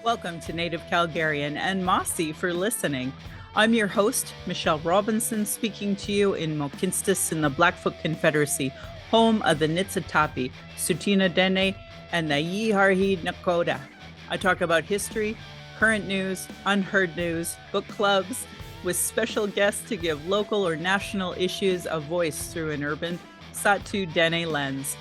Welcome to Native Calgarian and Mossy for listening. I'm your host, Michelle Robinson, speaking to you in Mohkinstsis in the Blackfoot Confederacy, home of the Niitsitapi, Tsuut'ina Dene, and the Yiharhi Nakota. I talk about history, current news, unheard news, book clubs, with special guests to give local or national issues a voice through an urban Satu Dene lens.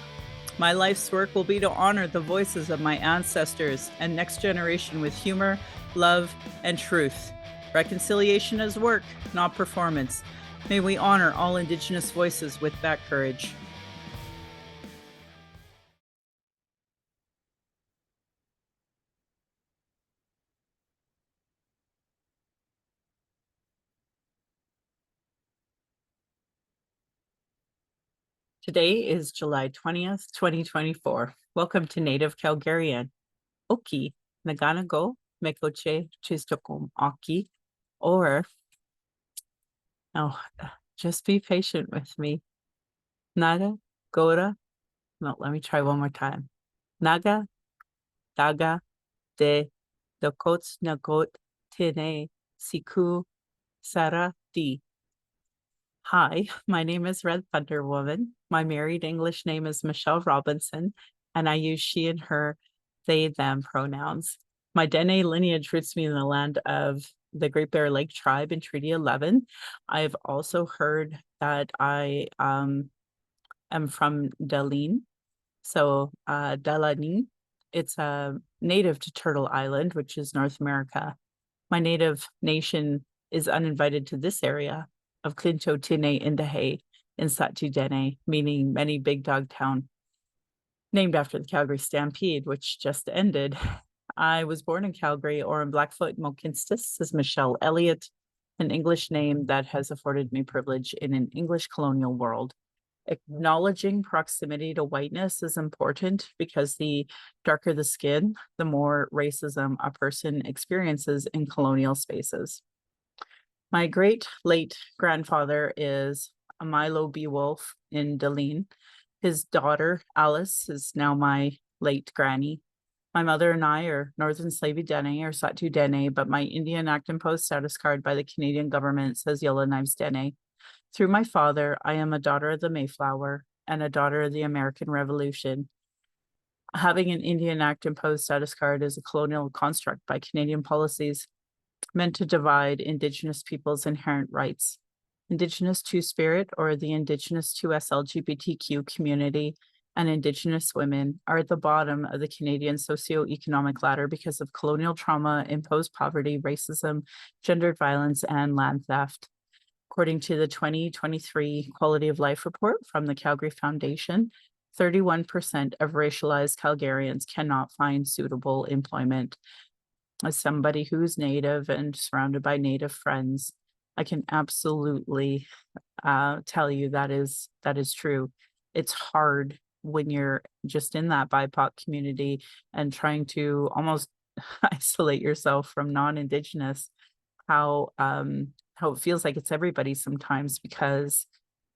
My life's work will be to honor the voices of my ancestors and next generation with humor, love, and truth. Reconciliation is work, not performance. May we honor all Indigenous voices with that courage. Today is July 20th, 2024. Welcome to Native Calgarian. Oki, Naganago, Mekoche, Chistokum, Aki, or, just be patient with me. Naga, Gora, no, let me try one more time. Naga, Daga, De, Dokot, Nagot, Tene, Siku, Sara, Di. Hi, my name is Red Thunder Woman. My married English name is Michelle Robinson, and I use she and her, they, them pronouns. My Dene lineage roots me in the land of the Great Bear Lake tribe in Treaty 11. I've also heard that I am from Daleen. So Dalanine, it's a native to Turtle Island, which is North America. My native nation is uninvited to this area of Clinto Tine Indahe in Satu Dene, meaning many big dog town, named after the Calgary Stampede, which just ended. I was born in Calgary or in Blackfoot, Mohkinstsis, as Michelle Elliott, an English name that has afforded me privilege in an English colonial world. Acknowledging proximity to whiteness is important because the darker the skin, the more racism a person experiences in colonial spaces. My great late grandfather is a Milo B. Wolf in Daleen. His daughter, Alice, is now my late granny. My mother and I are Northern Slavey Dene or Satu Dene, but my Indian Act and Post status card by the Canadian government says Yellowknives Dene. Through my father, I am a daughter of the Mayflower and a daughter of the American Revolution. Having an Indian Act and Post status card is a colonial construct by Canadian policies meant to divide Indigenous people's inherent rights. Indigenous Two-Spirit, or the Indigenous 2S LGBTQ community, and Indigenous women are at the bottom of the Canadian socioeconomic ladder because of colonial trauma, imposed poverty, racism, gendered violence, and land theft. According to the 2023 Quality of Life Report from the Calgary Foundation, 31% of racialized Calgarians cannot find suitable employment. As somebody who's Native and surrounded by Native friends, I can absolutely tell you that is true. It's hard when you're just in that BIPOC community and trying to almost isolate yourself from non-Indigenous, how it feels like it's everybody sometimes because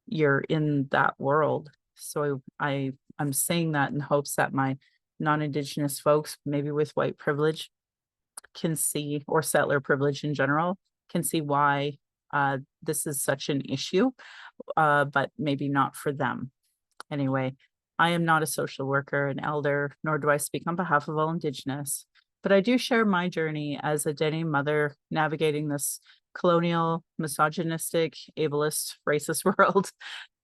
you're in that world. So I'm saying that in hopes that my non-Indigenous folks, maybe with white privilege, can see, or settler privilege in general, can see why this is such an issue, but maybe not for them. Anyway, I am not a social worker, an elder, nor do I speak on behalf of all Indigenous, but I do share my journey as a Dene mother navigating this colonial, misogynistic, ableist, racist world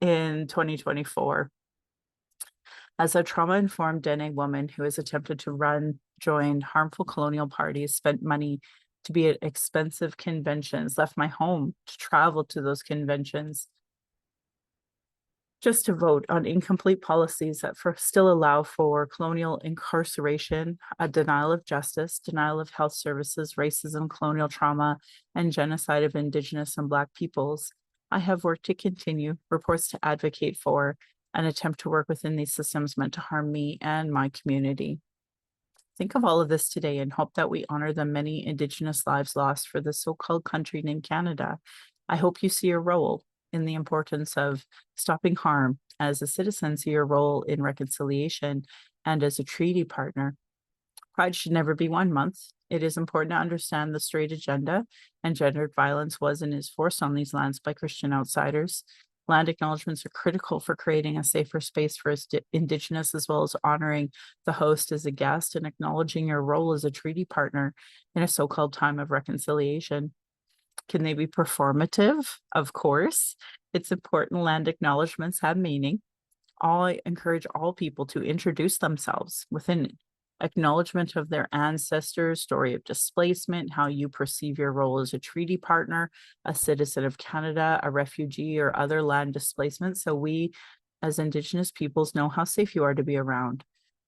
in 2024. As a trauma-informed Dene woman who has attempted to join harmful colonial parties, spent money to be at expensive conventions, left my home to travel to those conventions, just to vote on incomplete policies that still allow for colonial incarceration, a denial of justice, denial of health services, racism, colonial trauma, and genocide of Indigenous and Black peoples. I have worked to continue, reports to advocate for, and attempt to work within these systems meant to harm me and my community. Think of all of this today and hope that we honor the many Indigenous lives lost for the so-called country named Canada. I hope you see your role in the importance of stopping harm, as a citizen, see your role in reconciliation, and as a treaty partner. Pride should never be 1 month. It is important to understand the straight agenda and gendered violence was and is forced on these lands by Christian outsiders. Land acknowledgements are critical for creating a safer space for Indigenous, as well as honoring the host as a guest and acknowledging your role as a treaty partner in a so-called time of reconciliation. Can they be performative? Of course. It's important land acknowledgements have meaning. I encourage all people to introduce themselves with an acknowledgement of their ancestors, story of displacement, how you perceive your role as a treaty partner, a citizen of Canada, a refugee, or other land displacement. So we, as Indigenous peoples, know how safe you are to be around.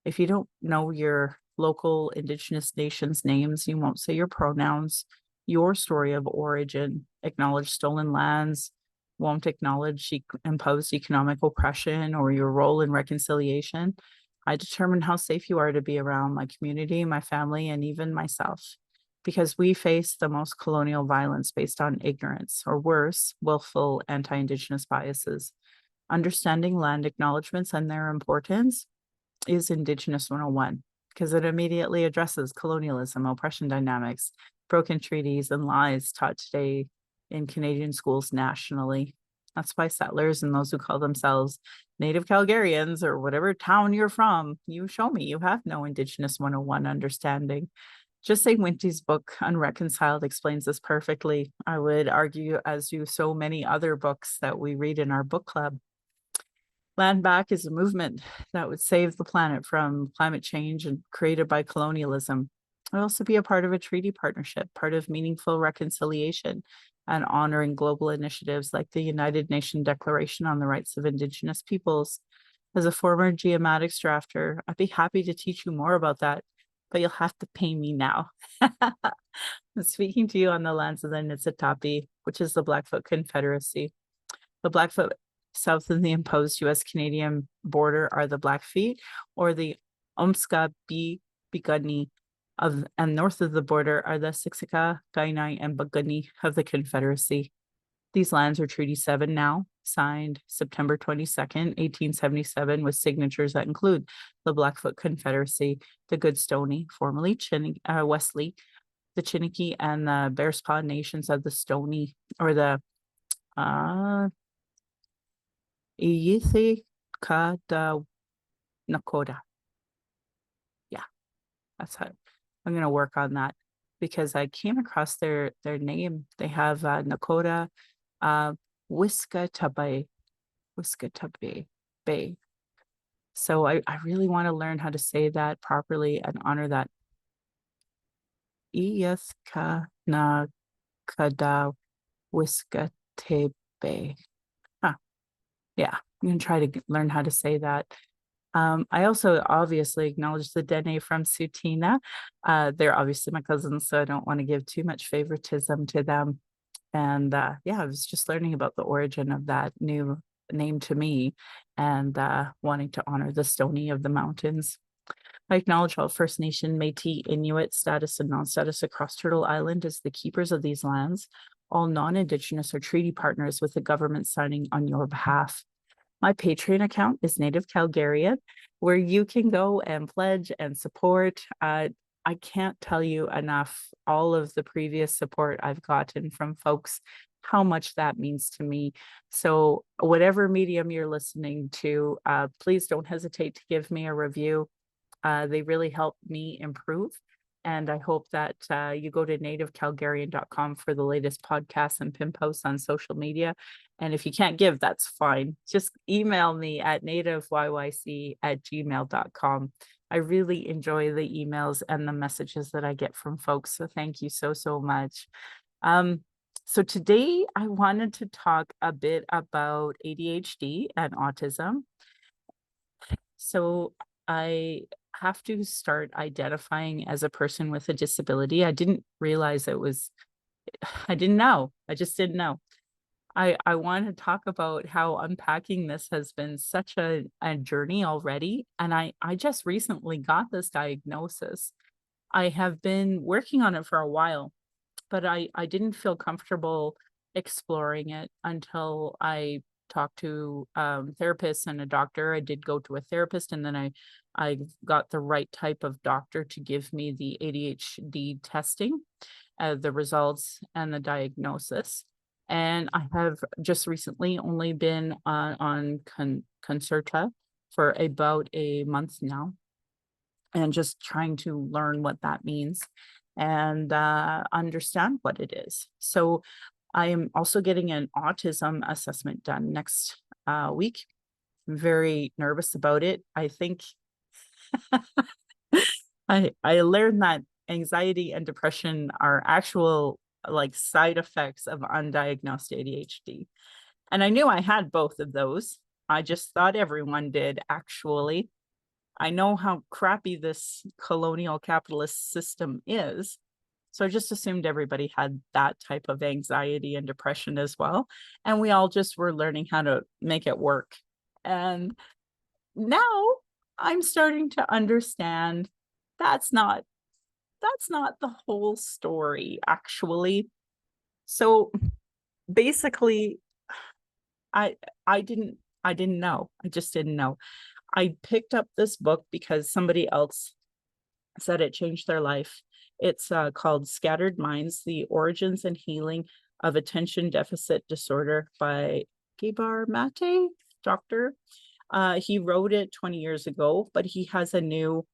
If you don't know your local Indigenous nations' names, you won't say your pronouns, your story of origin, acknowledge stolen lands, won't acknowledge imposed economic oppression or your role in reconciliation. I determine how safe you are to be around my community, my family, and even myself, because we face the most colonial violence based on ignorance, or worse, willful anti-Indigenous biases. Understanding land acknowledgements and their importance is Indigenous 101, because it immediately addresses colonialism, oppression dynamics, broken treaties, and lies taught today in Canadian schools nationally. That's why settlers and those who call themselves Native Calgarians or whatever town you're from, you show me you have no Indigenous 101 understanding. Just say Winty's book, Unreconciled, explains this perfectly. I would argue, as do so many other books that we read in our book club. Land Back is a movement that would save the planet from climate change and created by colonialism. It would also be a part of a treaty partnership, part of meaningful reconciliation and honoring global initiatives like the United Nations Declaration on the Rights of Indigenous Peoples. As a former geomatics drafter, I'd be happy to teach you more about that, but you'll have to pay me now. I'm speaking to you on the lands of the Niitsitapi, which is the Blackfoot Confederacy. The Blackfoot south of the imposed US-Canadian border are the Blackfeet, or the Omska-Bigani and north of the border are the Siksika, Kainai, and Bagani of the Confederacy. These lands are Treaty 7 now, signed September 22nd, 1877, with signatures that include the Blackfoot Confederacy, the Goodstoney, formerly Wesley, the Chiniki, and the Bearspaw Nations of the Stoney, or the Iyithi Kada Nakota. Yeah, that's how I'm going to work on that, because I came across their name. They have Nakota Wiskatabe Bay. So I really want to learn how to say that properly and honor that. Iyathka Nakada Wiskatebe. Yeah, I'm going to try to learn how to say that. I also obviously acknowledge the Dene from Sutina. They're obviously my cousins, so I don't want to give too much favoritism to them. And yeah, I was just learning about the origin of that new name to me and wanting to honor the Stoney of the mountains. I acknowledge all First Nation, Métis, Inuit, status and non-status across Turtle Island as the keepers of these lands. All non-Indigenous are treaty partners with the government signing on your behalf. My Patreon account is Native Calgarian, where you can go and pledge and support. I can't tell you enough all of the previous support I've gotten from folks, how much that means to me. So whatever medium you're listening to, please don't hesitate to give me a review. They really help me improve. And I hope that you go to nativecalgarian.com for the latest podcasts and pin posts on social media. And if you can't give, that's fine. Just email me at nativeyyc@gmail.com. I really enjoy the emails and the messages that I get from folks. So thank you so, so much. So today I wanted to talk a bit about ADHD and autism. So I have to start identifying as a person with a disability. I didn't realize I didn't know. I just didn't know. I want to talk about how unpacking this has been such a journey already. And I just recently got this diagnosis. I have been working on it for a while, but I didn't feel comfortable exploring it until I talk to therapists and a doctor. I did go to a therapist, and then I got the right type of doctor to give me the ADHD testing, the results and the diagnosis. And I have just recently only been on Concerta for about a month now, and just trying to learn what that means and understand what it is. So I am also getting an autism assessment done next week. I'm very nervous about it. I think I learned that anxiety and depression are actual like side effects of undiagnosed ADHD. And I knew I had both of those. I just thought everyone did, actually. I know how crappy this colonial capitalist system is. So I just assumed everybody had that type of anxiety and depression as well. And we all just were learning how to make it work. And now I'm starting to understand that's not the whole story, actually. So basically, I I didn't I didn't know. I just didn't know. I picked up this book because somebody else said it changed their life. It's called Scattered Minds: The Origins and Healing of Attention Deficit Disorder by Gibar Mate, doctor. He wrote it 20 years ago, but he has a new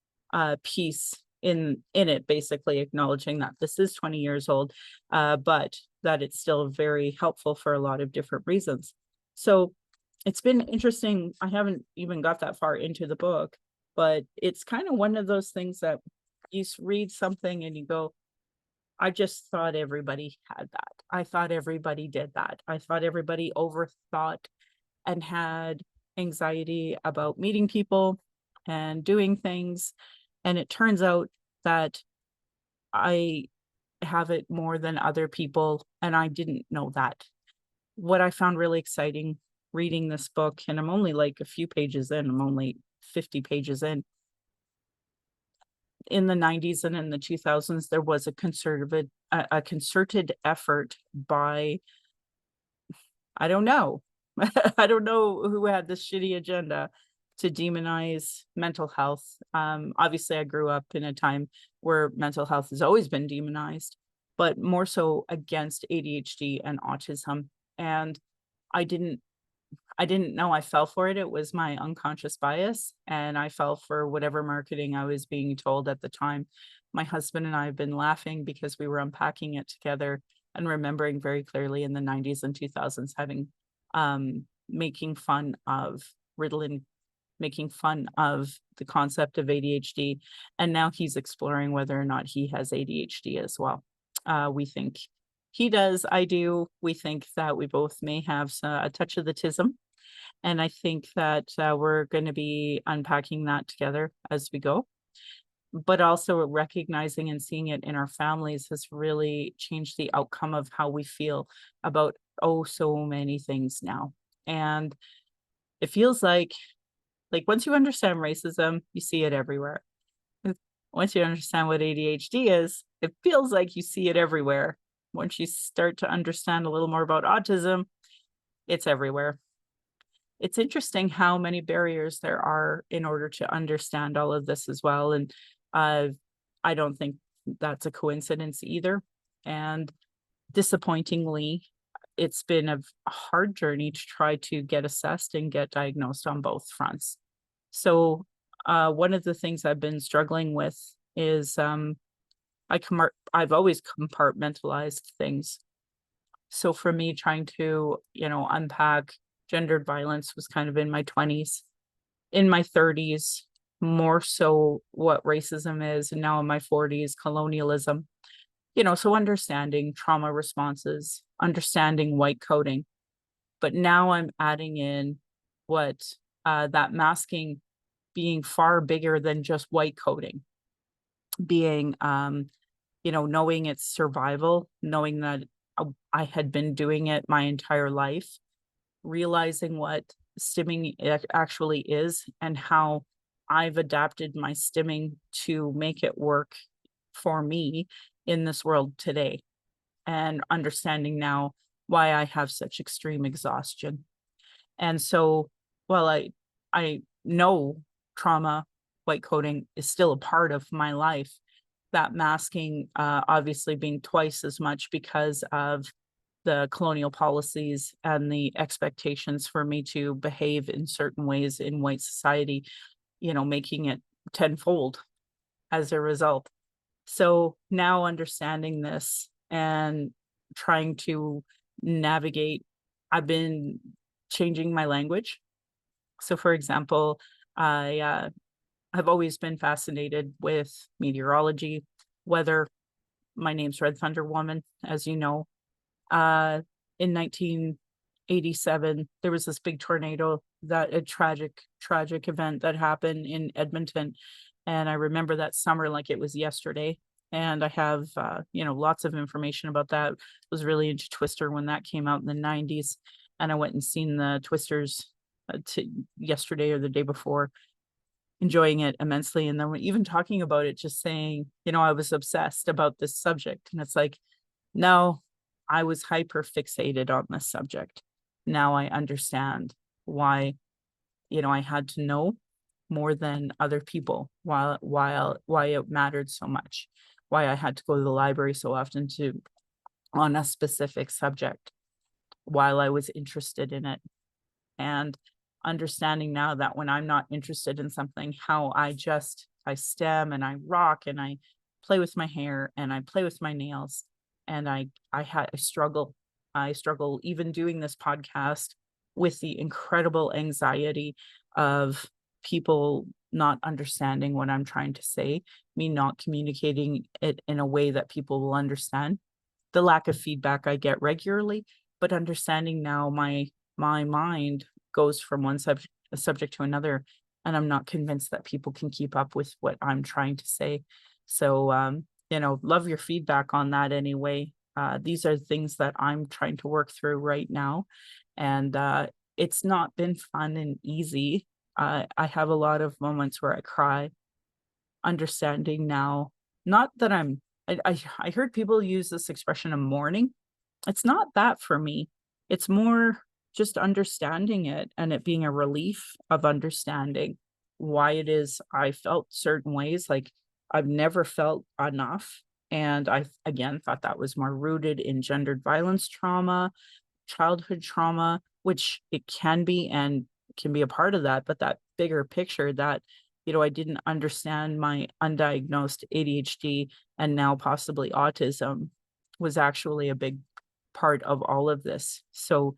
piece in it, basically acknowledging that this is 20 years old, but that it's still very helpful for a lot of different reasons. So it's been interesting. I haven't even got that far into the book, but it's kind of one of those things that you read something and you go, I just thought everybody had that. I thought everybody did that. I thought everybody overthought and had anxiety about meeting people and doing things. And it turns out that I have it more than other people, and I didn't know that. What I found really exciting reading this book, and I'm only like a few pages in, I'm only 50 pages in the 90s and in the 2000s, there was a concerted effort by, I don't know, I don't know who had this shitty agenda to demonize mental health. Obviously, I grew up in a time where mental health has always been demonized, but more so against ADHD and autism. And I didn't I didn't know I fell for it. It was my unconscious bias, and I fell for whatever marketing I was being told at the time. My husband and I have been laughing because we were unpacking it together and remembering very clearly in the 90s and 2000s having making fun of Ritalin, making fun of the concept of ADHD, and now he's exploring whether or not he has ADHD as well. We think he does, I do. We think that we both may have a touch of the tism, and I think that we're going to be unpacking that together as we go. But also recognizing and seeing it in our families has really changed the outcome of how we feel about, oh, so many things now. And it feels like once you understand racism, you see it everywhere. Once you understand what ADHD is, it feels like you see it everywhere. Once you start to understand a little more about autism, it's everywhere. It's interesting how many barriers there are in order to understand all of this as well. And I don't think that's a coincidence either. And disappointingly, it's been a hard journey to try to get assessed and get diagnosed on both fronts. So one of the things I've been struggling with is I've always compartmentalized things. So for me, trying to, unpack gendered violence was kind of in my 20s. In my 30s, more so what racism is, and now in my 40s, colonialism. So understanding trauma responses, understanding white coding. But now I'm adding in what that masking being far bigger than just white coding, being, knowing it's survival, knowing that I had been doing it my entire life, realizing what stimming actually is and how I've adapted my stimming to make it work for me in this world today, and understanding now why I have such extreme exhaustion. And so while I know trauma, white coding is still a part of my life, that masking obviously being twice as much because of the colonial policies and the expectations for me to behave in certain ways in white society, making it tenfold as a result. So now understanding this and trying to navigate, I've been changing my language. So, for example, I have always been fascinated with meteorology, weather. My name's Red Thunder Woman, as you know. Uh, in 1987, there was this big tornado, that a tragic event that happened in Edmonton. And I remember that summer like it was yesterday. And I have, lots of information about that. Was really into Twister when that came out in the 90s. And I went and seen the Twisters yesterday or the day before, enjoying it immensely. And then even talking about it, just saying, I was obsessed about this subject. And it's like, no, I was hyper fixated on this subject. Now I understand why, I had to know more than other people, why it mattered so much, why I had to go to the library so often to on a specific subject while I was interested in it. And understanding now that when I'm not interested in something, how I stem and I rock and I play with my hair and I play with my nails, and I struggle. I struggle even doing this podcast with the incredible anxiety of people not understanding what I'm trying to say, me not communicating it in a way that people will understand. The lack of feedback I get regularly, but understanding now my mind goes from one subject to another, and I'm not convinced that people can keep up with what I'm trying to say. So, love your feedback on that anyway. These are things that I'm trying to work through right now, and it's not been fun and easy. I have a lot of moments where I cry, understanding now, not that I heard people use this expression of mourning. It's not that for me. It's more just understanding it and it being a relief of understanding why it is I felt certain ways. Like I've never felt enough. And I, again, thought that was more rooted in gendered violence trauma, childhood trauma, which it can be and can be a part of that. But that bigger picture that, I didn't understand my undiagnosed ADHD and now possibly autism was actually a big part of all of this. So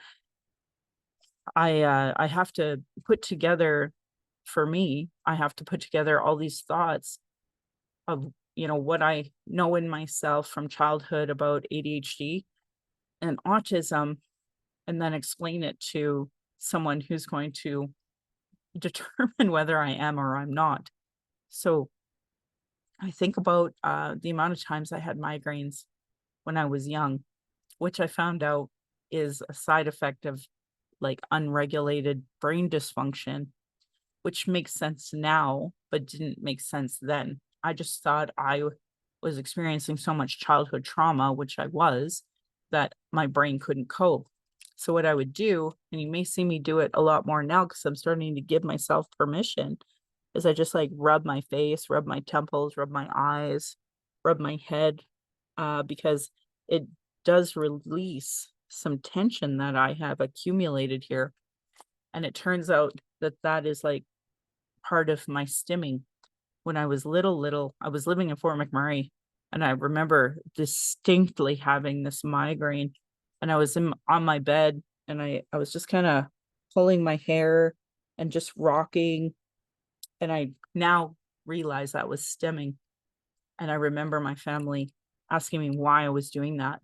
I have to put together, for me, I have to put together all these thoughts of, what I know in myself from childhood about ADHD and autism, and then explain it to someone who's going to determine whether I am or I'm not. So I think about the amount of times I had migraines when I was young, which I found out is a side effect of like unregulated brain dysfunction, which makes sense now, but didn't make sense then. I just thought was experiencing so much childhood trauma, which I was, that my brain couldn't cope. So what I would do, and you may see me do it a lot more now because I'm starting to give myself permission, is I just like rub my face, rub my temples, rub my eyes, rub my head, because it does release some tension that I have accumulated here. And it turns out that that is like part of my stimming. When I was little, I was living in Fort McMurray, and I remember distinctly having this migraine, and I was on my bed, and I was just kind of pulling my hair and just rocking, and I now realize that was stimming. And I remember my family asking me why I was doing that.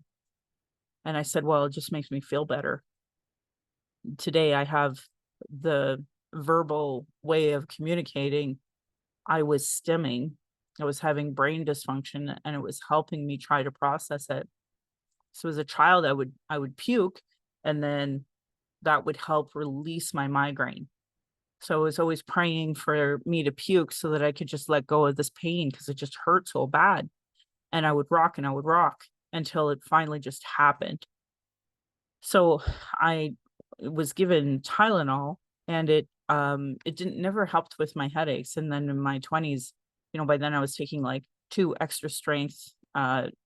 And I said, well, it just makes me feel better. Today I have the verbal way of communicating. I was stimming. I was having brain dysfunction and it was helping me try to process it. So as a child, I would puke, and then that would help release my migraine. So I was always praying for me to puke so that I could just let go of this pain because it just hurt so bad. And I would rock until it finally just happened. So I was given Tylenol, and it didn't never helped with my headaches. And then in my 20s, by then I was taking like 2 extra strength,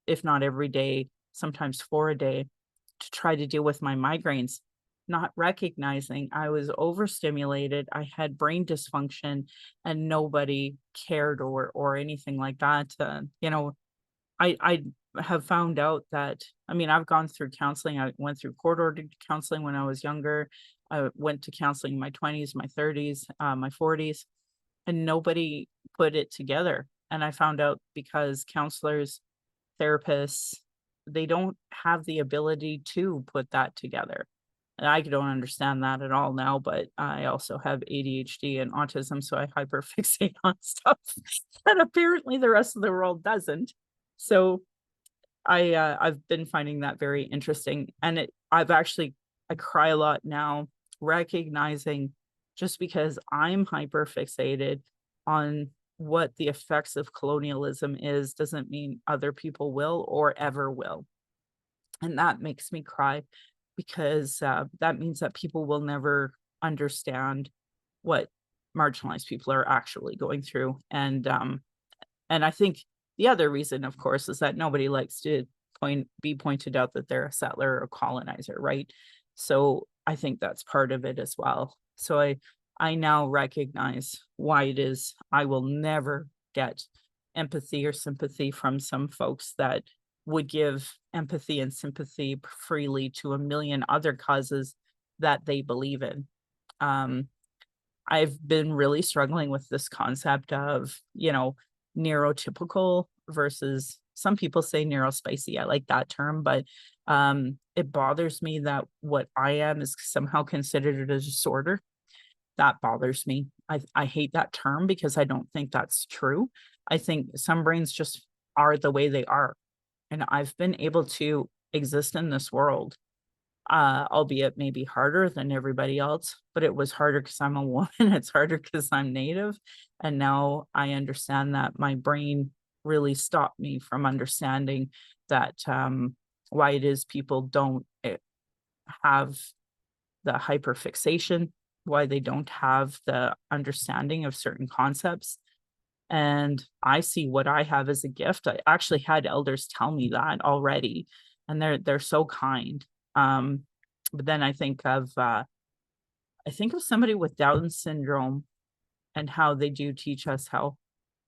if not every day, sometimes 4 a day, to try to deal with my migraines, not recognizing I was overstimulated, I had brain dysfunction, and nobody cared or anything like that. I have found out that, I mean, I've gone through counseling. I went through court-ordered counseling when I was younger. I went to counseling in my 20s, my 30s, my 40s, and nobody put it together. And I found out because counselors, therapists, they don't have the ability to put that together. And I don't understand that at all now, but I also have ADHD and autism, so I hyperfixate on stuff that apparently the rest of the world doesn't. So I've been finding that very interesting, and I cry a lot now, recognizing just because I'm hyperfixated on what the effects of colonialism is doesn't mean other people will or ever will. And that makes me cry because that means that people will never understand what marginalized people are actually going through. And I think the other reason, of course, is that nobody likes to be pointed out that they're a settler or a colonizer, right? So I think that's part of it as well. So I now recognize why it is I will never get empathy or sympathy from some folks that would give empathy and sympathy freely to a million other causes that they believe in. Um, I've been really struggling with this concept of, neurotypical versus, some people say neurospicy. I like that term, but it bothers me that what I am is somehow considered a disorder. That bothers me. I hate that term because I don't think that's true. I think some brains just are the way they are. And I've been able to exist in this world, albeit maybe harder than everybody else, but it was harder because I'm a woman. It's harder because I'm Native. And now I understand that my brain really stopped me from understanding that, why it is people don't have the hyperfixation, why they don't have the understanding of certain concepts. And I see what I have as a gift. I actually had elders tell me that already, and they're so kind. But then I think of somebody with Down syndrome and how they do teach us how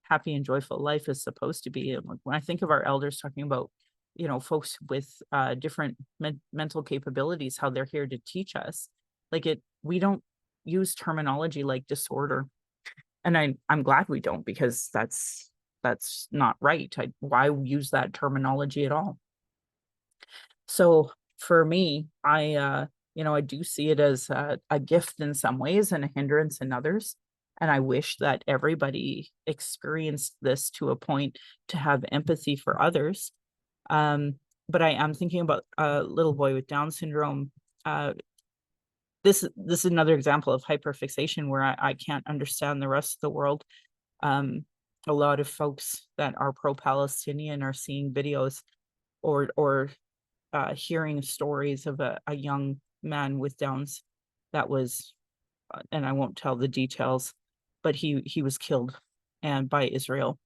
happy and joyful life is supposed to be. And when I think of our elders talking about, folks with different mental capabilities, how they're here to teach us, we don't use terminology like disorder. And I'm glad we don't, because that's not right. Why use that terminology at all? So for me, I do see it as a gift in some ways and a hindrance in others. And I wish that everybody experienced this to a point to have empathy for others. Um, but I am thinking about a little boy with Down syndrome. This is another example of hyperfixation where I can't understand the rest of the world. Um, a lot of folks that are pro-Palestinian are seeing videos or hearing stories of a young man with Downs that was, and I won't tell the details, but he was killed and by Israel,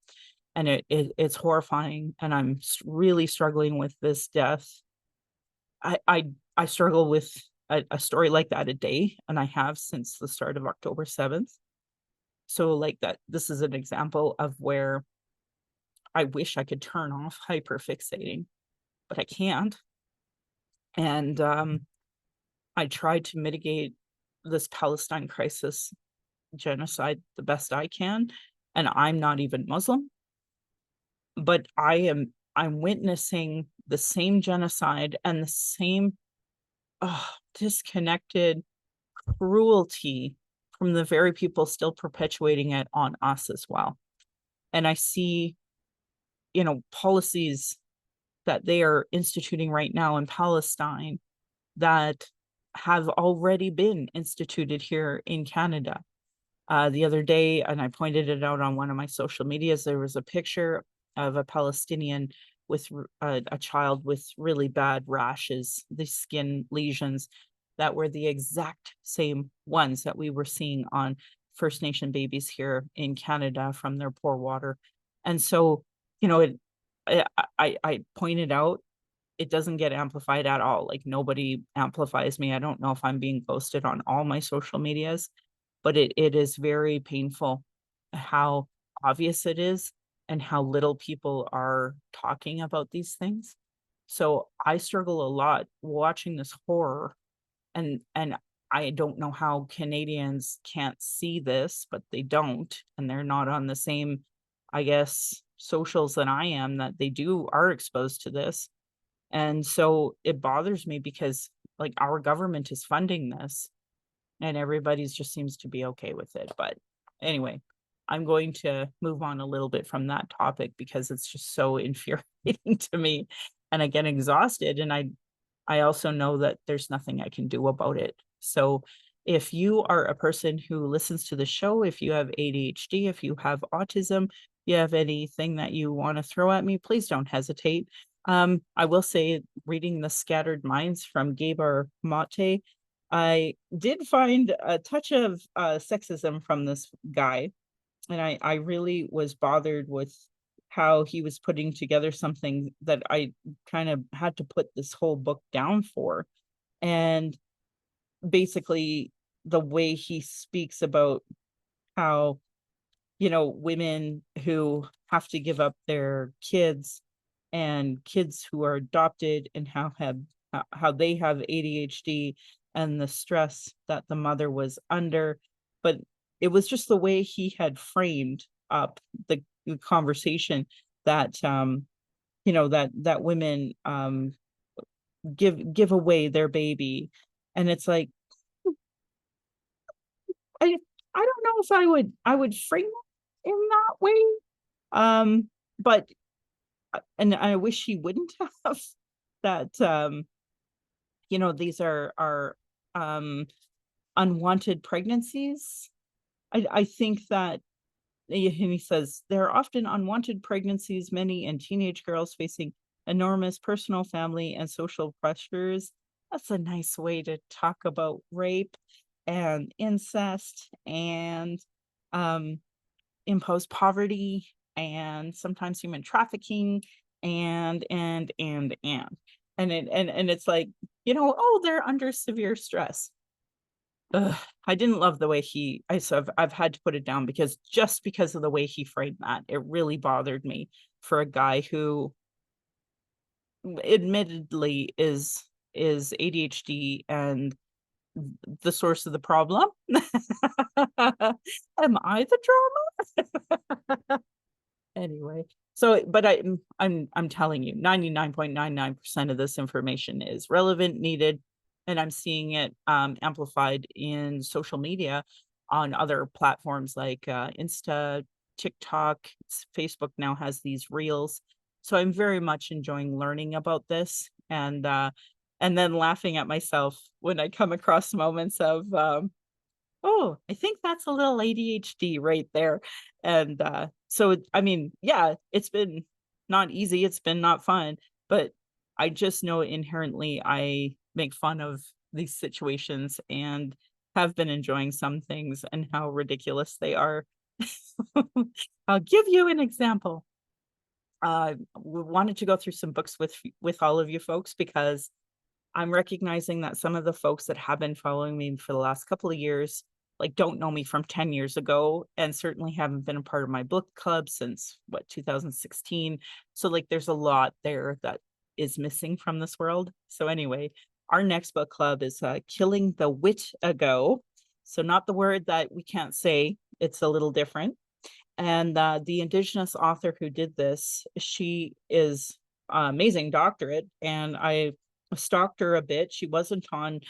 and it's horrifying. And I'm really struggling with this death. I struggle with a story like that a day, and I have since the start of October 7th. So like that, this is an example of where I wish I could turn off hyperfixating, but I can't. And I tried to mitigate this Palestine crisis genocide the best I can. And I'm not even Muslim, but I'm witnessing the same genocide and the same disconnected cruelty from the very people still perpetuating it on us as well. And I see, policies that they are instituting right now in Palestine that have already been instituted here in Canada. The other day, and I pointed it out on one of my social medias, there was a picture of a Palestinian with a child with really bad rashes, the skin lesions, that were the exact same ones that we were seeing on First Nation babies here in Canada from their poor water. And so, you know, I pointed out it doesn't get amplified at all. Like, nobody amplifies me. I don't know if I'm being posted on all my social medias, but it is very painful how obvious it is and how little people are talking about these things. So I struggle a lot watching this horror, and I don't know how Canadians can't see this, but they don't, and they're not on the same, I guess, socials that I am, that they are exposed to this. And so it bothers me because, like, our government is funding this and everybody's just seems to be okay with it. But anyway, I'm going to move on a little bit from that topic because it's just so infuriating to me, and I get exhausted, and I also know that there's nothing I can do about it. So if you are a person who listens to the show, if you have ADHD, if you have autism, you have anything that you want to throw at me, please don't hesitate. I will say, reading The Scattered Minds from Gabor Mate, I did find a touch of sexism from this guy, and I really was bothered with how he was putting together something that I kind of had to put this whole book down for. And basically, the way he speaks about how, you know, women who have to give up their kids and kids who are adopted, and how they have ADHD and the stress that the mother was under. But it was just the way he had framed up the conversation that you know, that women give away their baby. And it's like, I I don't know if I would frame it in that way. But and I wish he wouldn't have that. You know, these are um unwanted pregnancies. I think that, and he says there are often unwanted pregnancies, many and teenage girls facing enormous personal, family, and social pressures. That's a nice way to talk about rape and incest and um imposed poverty and sometimes human trafficking and it's like, you know, oh, they're under severe stress. Ugh, I didn't love the way I've had to put it down because just because of the way he framed that, it really bothered me for a guy who admittedly is ADHD and the source of the problem. Am I the drama? Anyway, so but I'm telling you, 99.99% of this information is relevant, needed, and I'm seeing it amplified in social media on other platforms like Insta, TikTok, Facebook now has these reels. So I'm very much enjoying learning about this, and then laughing at myself when I come across moments of oh, I think that's a little ADHD right there. And, I mean, yeah, it's been not easy, it's been not fun, but I just know inherently I make fun of these situations and have been enjoying some things and how ridiculous they are. I'll give you an example. We wanted to go through some books with all of you folks because I'm recognizing that some of the folks that have been following me for the last couple of years, like, don't know me from 10 years ago and certainly haven't been a part of my book club since, what, 2016. So, like, there's a lot there that is missing from this world. So anyway, our next book club is Killing the Wit Ago. So not the word that we can't say, it's a little different. And the Indigenous author who did this, she is amazing doctorate, and I stalked her a bit. She wasn't on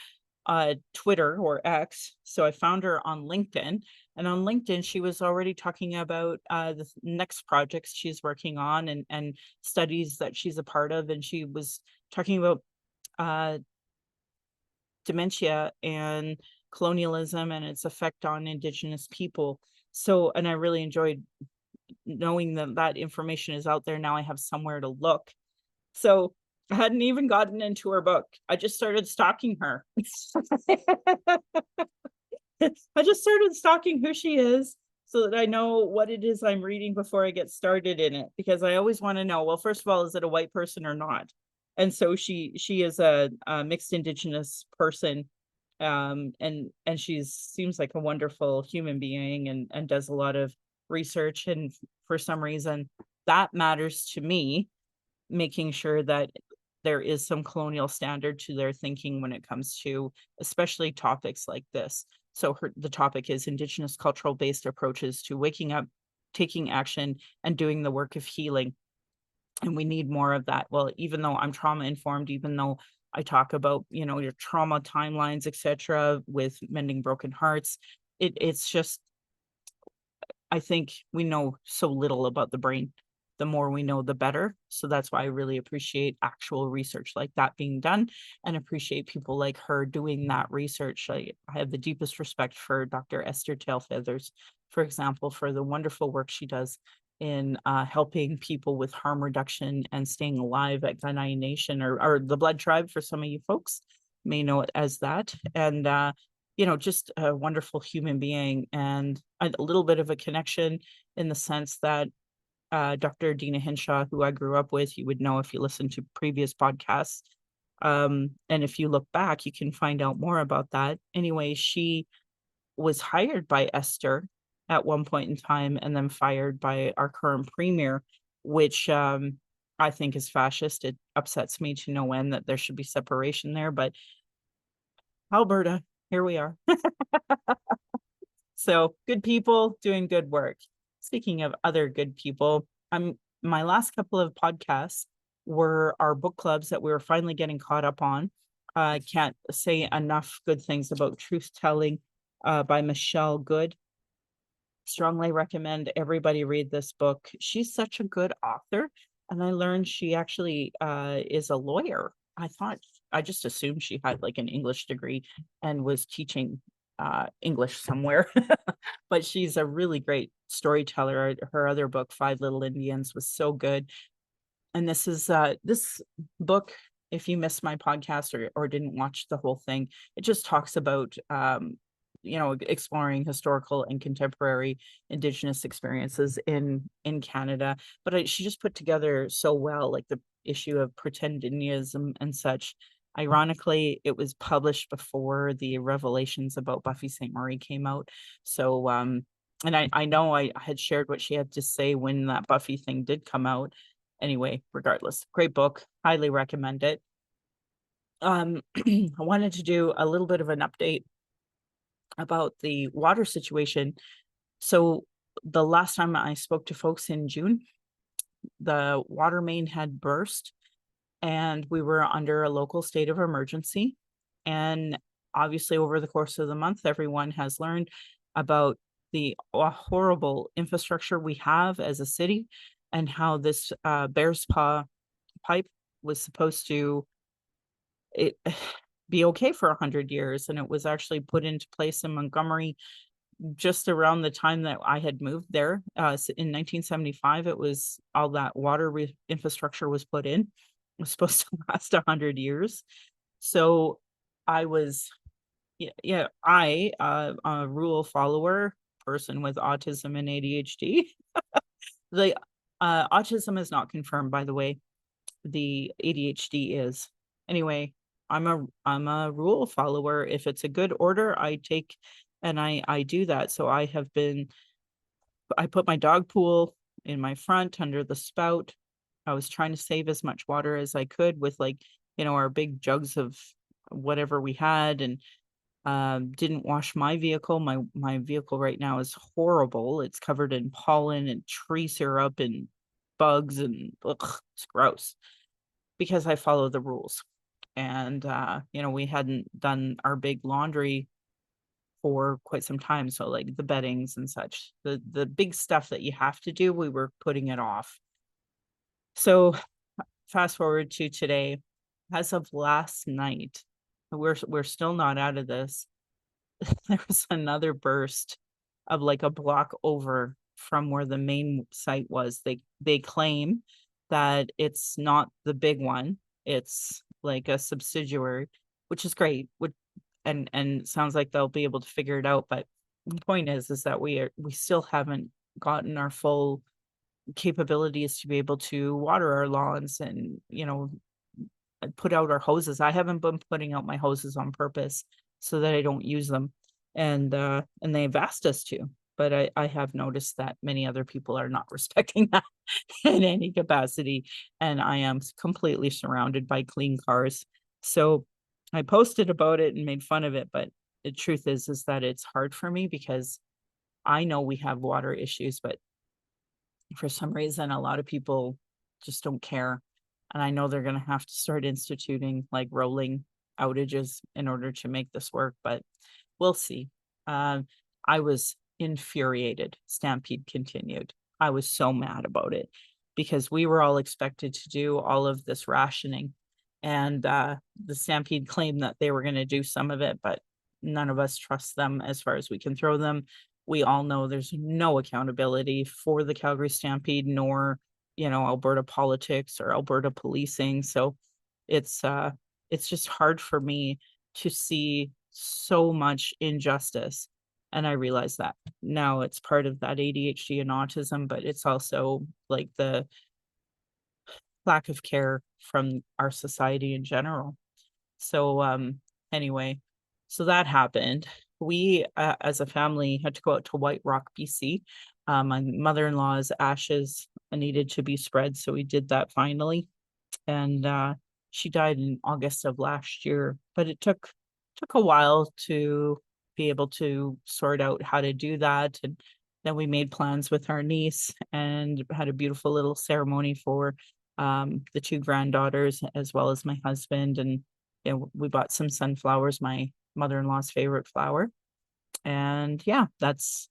Twitter or X, so I found her on LinkedIn. And on LinkedIn, she was already talking about the next projects she's working on and studies that she's a part of. And she was talking about uh, dementia and colonialism and its effect on Indigenous people. So, and I really enjoyed knowing that that information is out there. Now I have somewhere to look. So I hadn't even gotten into her book. I just started stalking her. I just started stalking who she is so that I know what it is I'm reading before I get started in it, because I always want to know, well, first of all, is it a white person or not? And so she is a mixed indigenous person, and she's seems like a wonderful human being, and does a lot of research, and for some reason that matters to me, making sure that there is some colonial standard to their thinking when it comes to especially topics like this. So the topic is Indigenous cultural based approaches to waking up, taking action, and doing the work of healing. And we need more of that. Well, even though I'm trauma informed, even though I talk about, your trauma timelines, etc., with mending broken hearts, it's just, I think we know so little about the brain. The more we know, the better. So that's why I really appreciate actual research like that being done, and appreciate people like her doing that research. I have the deepest respect for Dr. Esther Tailfeathers, for example, for the wonderful work she does in helping people with harm reduction and staying alive at Kainai Nation, or the Blood Tribe for some of you folks may know it as that. And just a wonderful human being, and a little bit of a connection in the sense that Dr. Dina Hinshaw, who I grew up with, you would know if you listen to previous podcasts. And if you look back, you can find out more about that. Anyway, she was hired by Esther at one point in time, and then fired by our current premier, which I think is fascist. It upsets me to no end that there should be separation there, but Alberta, here we are. So good people doing good work. Speaking of other good people, my last couple of podcasts were our book clubs that we were finally getting caught up on. I can't say enough good things about Truth Telling by Michelle Good. Strongly recommend everybody read this book. She's such a good author, and I learned she actually is a lawyer. I just assumed she had like an English degree and was teaching English somewhere, but she's a really great storyteller. Her other book, Five Little Indians, was so good. And this book, if you missed my podcast, or didn't watch the whole thing, it just talks about exploring historical and contemporary Indigenous experiences in Canada. But she just put together so well, like the issue of pretendianism and such. Ironically, it was published before the revelations about Buffy St. Marie came out. So and I know I had shared what she had to say when that Buffy thing did come out. Anyway, regardless, great book, highly recommend it. I wanted to do a little bit of an update about the water situation. So the last time I spoke to folks in June, the water main had burst, and we were under a local state of emergency. And obviously, over the course of the month, everyone has learned about the horrible infrastructure we have as a city, and how this Bear's Paw pipe was supposed to be okay for 100 years. And it was actually put into place in Montgomery just around the time that I had moved there. In 1975, it was all that water infrastructure was put in. It was supposed to last 100 years. So I was, a rule follower, person with autism and ADHD. The autism is not confirmed, by the way. The ADHD is. Anyway, I'm a rule follower. If it's a good order, I take and I do that. So I put my dog pool in my front under the spout. I was trying to save as much water as I could with our big jugs of whatever we had, and didn't wash my vehicle. My vehicle right now is horrible. It's covered in pollen and tree syrup and bugs, and it's gross, because I follow the rules. And we hadn't done our big laundry for quite some time, so like the beddings and such, the big stuff that you have to do, we were putting it off. So fast forward to today. As of last night, we're still not out of this. There was another burst of like a block over from where the main site was. They claim that it's not the big one, It's like a subsidiary, which is great. And it sounds like they'll be able to figure it out. But the point is that we still haven't gotten our full capabilities to be able to water our lawns and, put out our hoses. I haven't been putting out my hoses on purpose so that I don't use them. And they've asked us to, but I have noticed that many other people are not respecting that in any capacity. And I am completely surrounded by clean cars. So I posted about it and made fun of it, but the truth is that it's hard for me because I know we have water issues, but for some reason, a lot of people just don't care. And I know they're going to have to start instituting like rolling outages in order to make this work, but we'll see. I was infuriated. Stampede continued. I was so mad about it because we were all expected to do all of this rationing. And the Stampede claimed that they were going to do some of it, but none of us trust them as far as we can throw them. We all know there's no accountability for the Calgary Stampede, nor, Alberta politics or Alberta policing. So it's just hard for me to see so much injustice. And I realize that now it's part of that ADHD and autism, but it's also like the lack of care from our society in general. So anyway, so that happened. We as a family had to go out to White Rock, BC. My mother-in-law's ashes needed to be spread, so we did that finally. And she died in August of last year, but it took a while to be able to sort out how to do that. And then we made plans with our niece and had a beautiful little ceremony for the two granddaughters as well as my husband. And we bought some sunflowers, my mother-in-law's favorite flower. And yeah, that's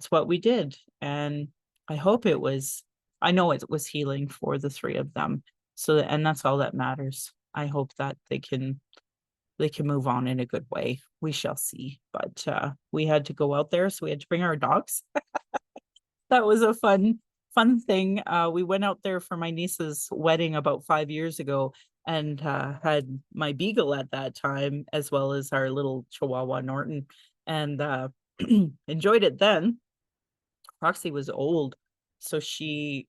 what we did. And I know it was healing for the three of them. So, and that's all that matters. I hope that they can move on in a good way. We shall see. But we had to go out there, so we had to bring our dogs. That was a fun thing. We went out there for my niece's wedding about 5 years ago, and had my beagle at that time, as well as our little Chihuahua Norton, and enjoyed it then. Roxy was old, so she's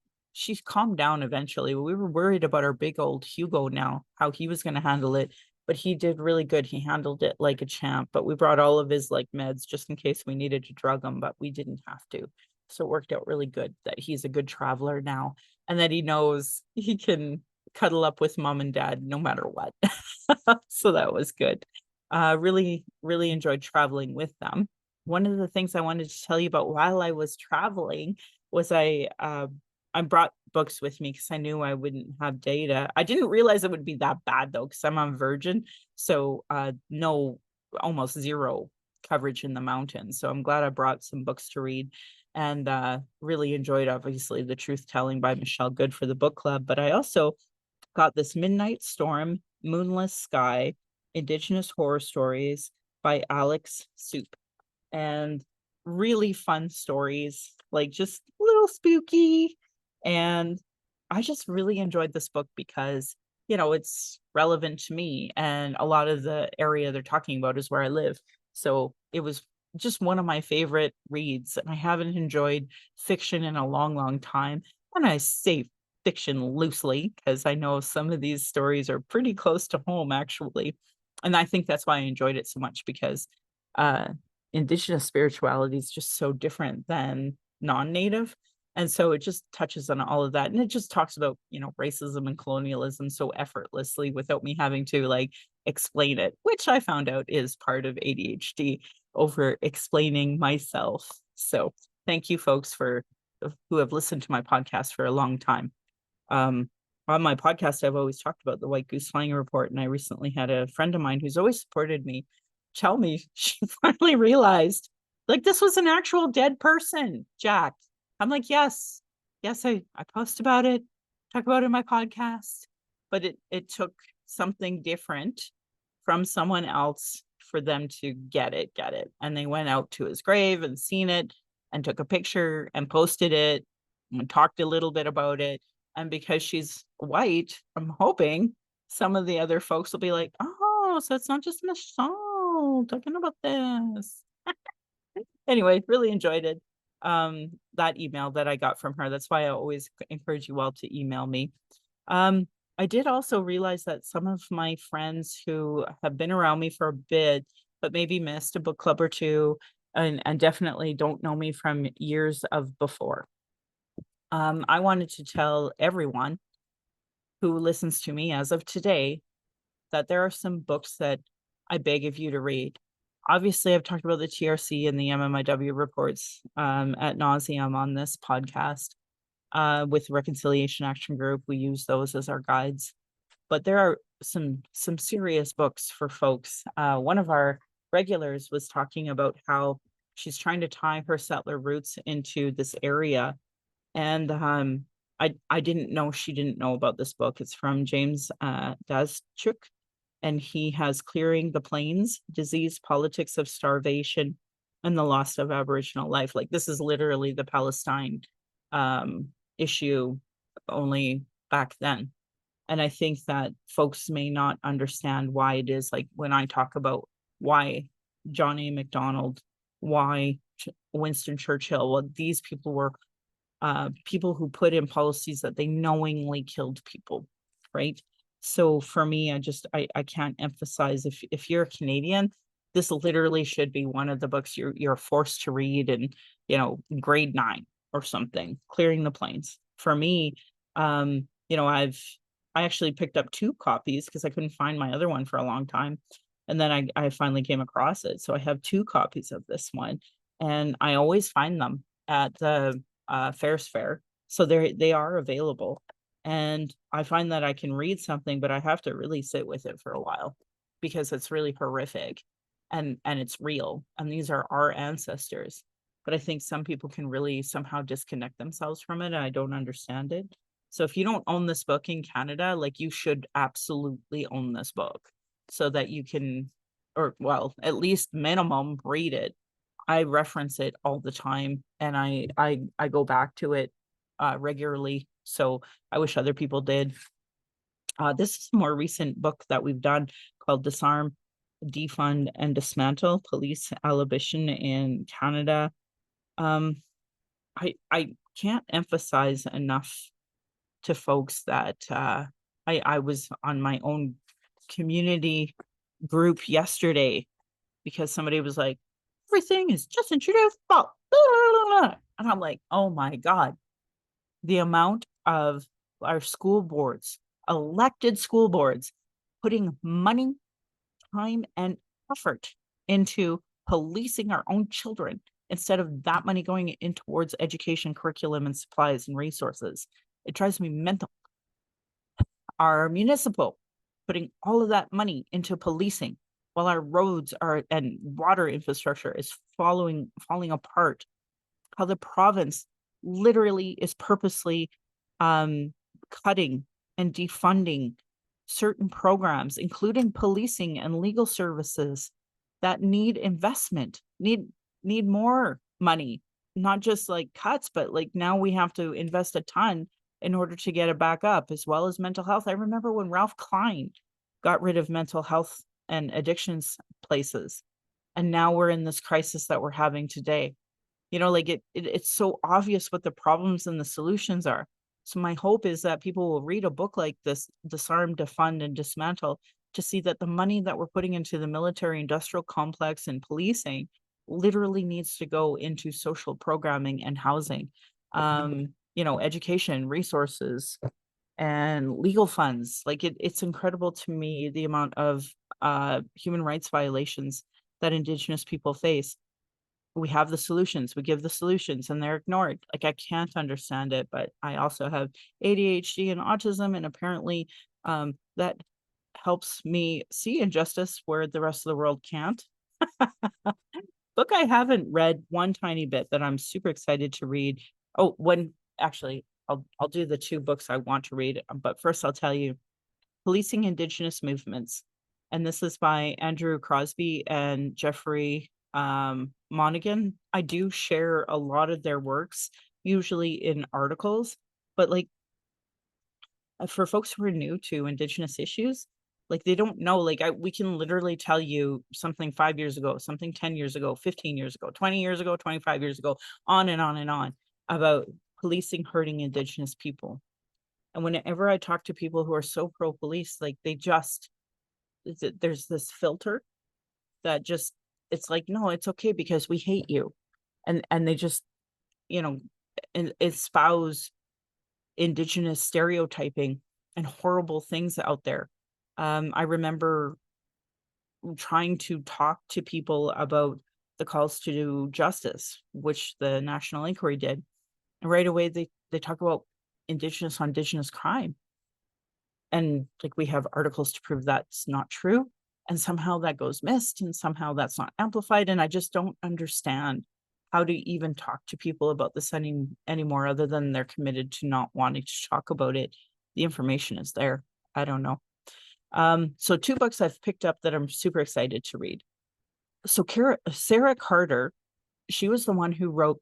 calmed down eventually. We were worried about our big old Hugo now, how he was going to handle it, but he did really good. He handled it like a champ, but we brought all of his like meds just in case we needed to drug him, but we didn't have to. So it worked out really good that he's a good traveler now, and that he knows he can cuddle up with mom and dad no matter what. So that was good. Really, really enjoyed traveling with them. One of the things I wanted to tell you about while I was traveling was I brought books with me because I knew I wouldn't have data. I didn't realize it would be that bad though, because I'm on Virgin. So no, almost zero coverage in the mountains. So I'm glad I brought some books to read, and really enjoyed, obviously, The Truth Telling by Michelle Good for the book club. But I also got this Midnight Storm, Moonless Sky, Indigenous Horror Stories by Alex Soup. And really fun stories, like just a little spooky. And I just really enjoyed this book because, it's relevant to me. And a lot of the area they're talking about is where I live. So it was just one of my favorite reads. And I haven't enjoyed fiction in a long, long time. And I say fiction loosely because I know some of these stories are pretty close to home, actually. And I think that's why I enjoyed it so much, because uh, Indigenous spirituality is just so different than non-Native. And so it just touches on all of that. And it just talks about, racism and colonialism so effortlessly without me having to like explain it, which I found out is part of ADHD, over explaining myself. So thank you folks who have listened to my podcast for a long time. On my podcast, I've always talked about the White Goose Flying Report, and I recently had a friend of mine who's always supported me tell me she finally realized, like, this was an actual dead person, Jack. I'm like, yes, I post about it, talk about it in my podcast, but it took something different from someone else for them to get it. And they went out to his grave and seen it and took a picture and posted it and talked a little bit about it. And because she's white, I'm hoping some of the other folks will be like, "Oh, so it's not just Michelle talking about this." Anyway, really enjoyed it, that email that I got from her. That's why I always encourage you all to email me. Um, I did also realize that some of my friends who have been around me for a bit, but maybe missed a book club or two, and definitely don't know me from years of before. I wanted to tell everyone who listens to me as of today that there are some books that I beg of you to read. Obviously, I've talked about the TRC and the MMIW reports at nauseum on this podcast. With Reconciliation Action Group, we use those as our guides. But there are some serious books for folks. One of our regulars was talking about how she's trying to tie her settler roots into this area, and I didn't know she didn't know about this book. It's from James Daschuk, and he has Clearing the Plains: Disease, Politics of Starvation, and the Loss of Aboriginal Life. Like, this is literally the Palestine issue, only back then. And I think that folks may not understand why it is, like, when I talk about why John A. Macdonald, why Winston Churchill, well, these people were people who put in policies that they knowingly killed people, right? So for me, I can't emphasize, if you're a Canadian, this literally should be one of the books you're forced to read in, grade 9 or something. Clearing the Plains. For me, I actually picked up 2 copies because I couldn't find my other one for a long time. And then I finally came across it. So I have 2 copies of this one, and I always find them at the Fairs Fair. So they are available. And I find that I can read something, but I have to really sit with it for a while because it's really horrific, and it's real. And these are our ancestors. But I think some people can really somehow disconnect themselves from it, and I don't understand it. So if you don't own this book in Canada, like, you should absolutely own this book so that you can, or well, at least minimum read it. I reference it all the time, and I go back to it regularly. So I wish other people did. This is a more recent book that we've done called Disarm, Defund, and Dismantle: Police Abolition in Canada. Um, I can't emphasize enough to folks that I was on my own community group yesterday because somebody was like, everything is Justin Trudeau's fault. And I'm like, oh my God, the amount of our school boards, elected school boards, putting money, time, and effort into policing our own children instead of that money going in towards education, curriculum, and supplies and resources. It drives me mental. Our municipal putting all of that money into policing while our roads are and water infrastructure is falling apart. How the province literally is purposely cutting and defunding certain programs, including policing and legal services that need investment, need more money, not just like cuts, but like now we have to invest a ton in order to get it back up, as well as mental health. I remember when Ralph Klein got rid of mental health and addictions places, and now we're in this crisis that we're having today. Like, it's so obvious what the problems and the solutions are. So my hope is that people will read a book like this, Disarm, Defund, and Dismantle, to see that the money that we're putting into the military industrial complex and policing literally needs to go into social programming and housing, education, resources, and legal funds. Like, it's incredible to me the amount of human rights violations that Indigenous people face. We have the solutions, we give the solutions, and they're ignored. Like, I can't understand it, but I also have ADHD and autism, and apparently that helps me see injustice where the rest of the world can't. Book I haven't read one tiny bit that I'm super excited to read. Oh, one actually, I'll do the 2 books I want to read, but first I'll tell you, Policing Indigenous Movements. And this is by Andrew Crosby and Jeffrey Monaghan. I do share a lot of their works, usually in articles, but like, for folks who are new to Indigenous issues, like, they don't know, like, we can literally tell you something 5 years ago, something 10 years ago, 15 years ago, 20 years ago, 25 years ago, on and on and on about policing hurting Indigenous people. And whenever I talk to people who are so pro police, like, they just there's this filter that just it's like, "No, it's okay because we hate you." And they just, you know, espouse Indigenous stereotyping and horrible things out there. I remember trying to talk to people about the calls to do justice, which the National Inquiry did. And right away, they talk about Indigenous on Indigenous crime. And, like, we have articles to prove that's not true, and somehow that goes missed, and somehow that's not amplified, and I just don't understand how to even talk to people about this anymore other than they're committed to not wanting to talk about it. The information is there. I don't know. So 2 books I've picked up that I'm super excited to read. So Sarah Carter, she was the one who wrote,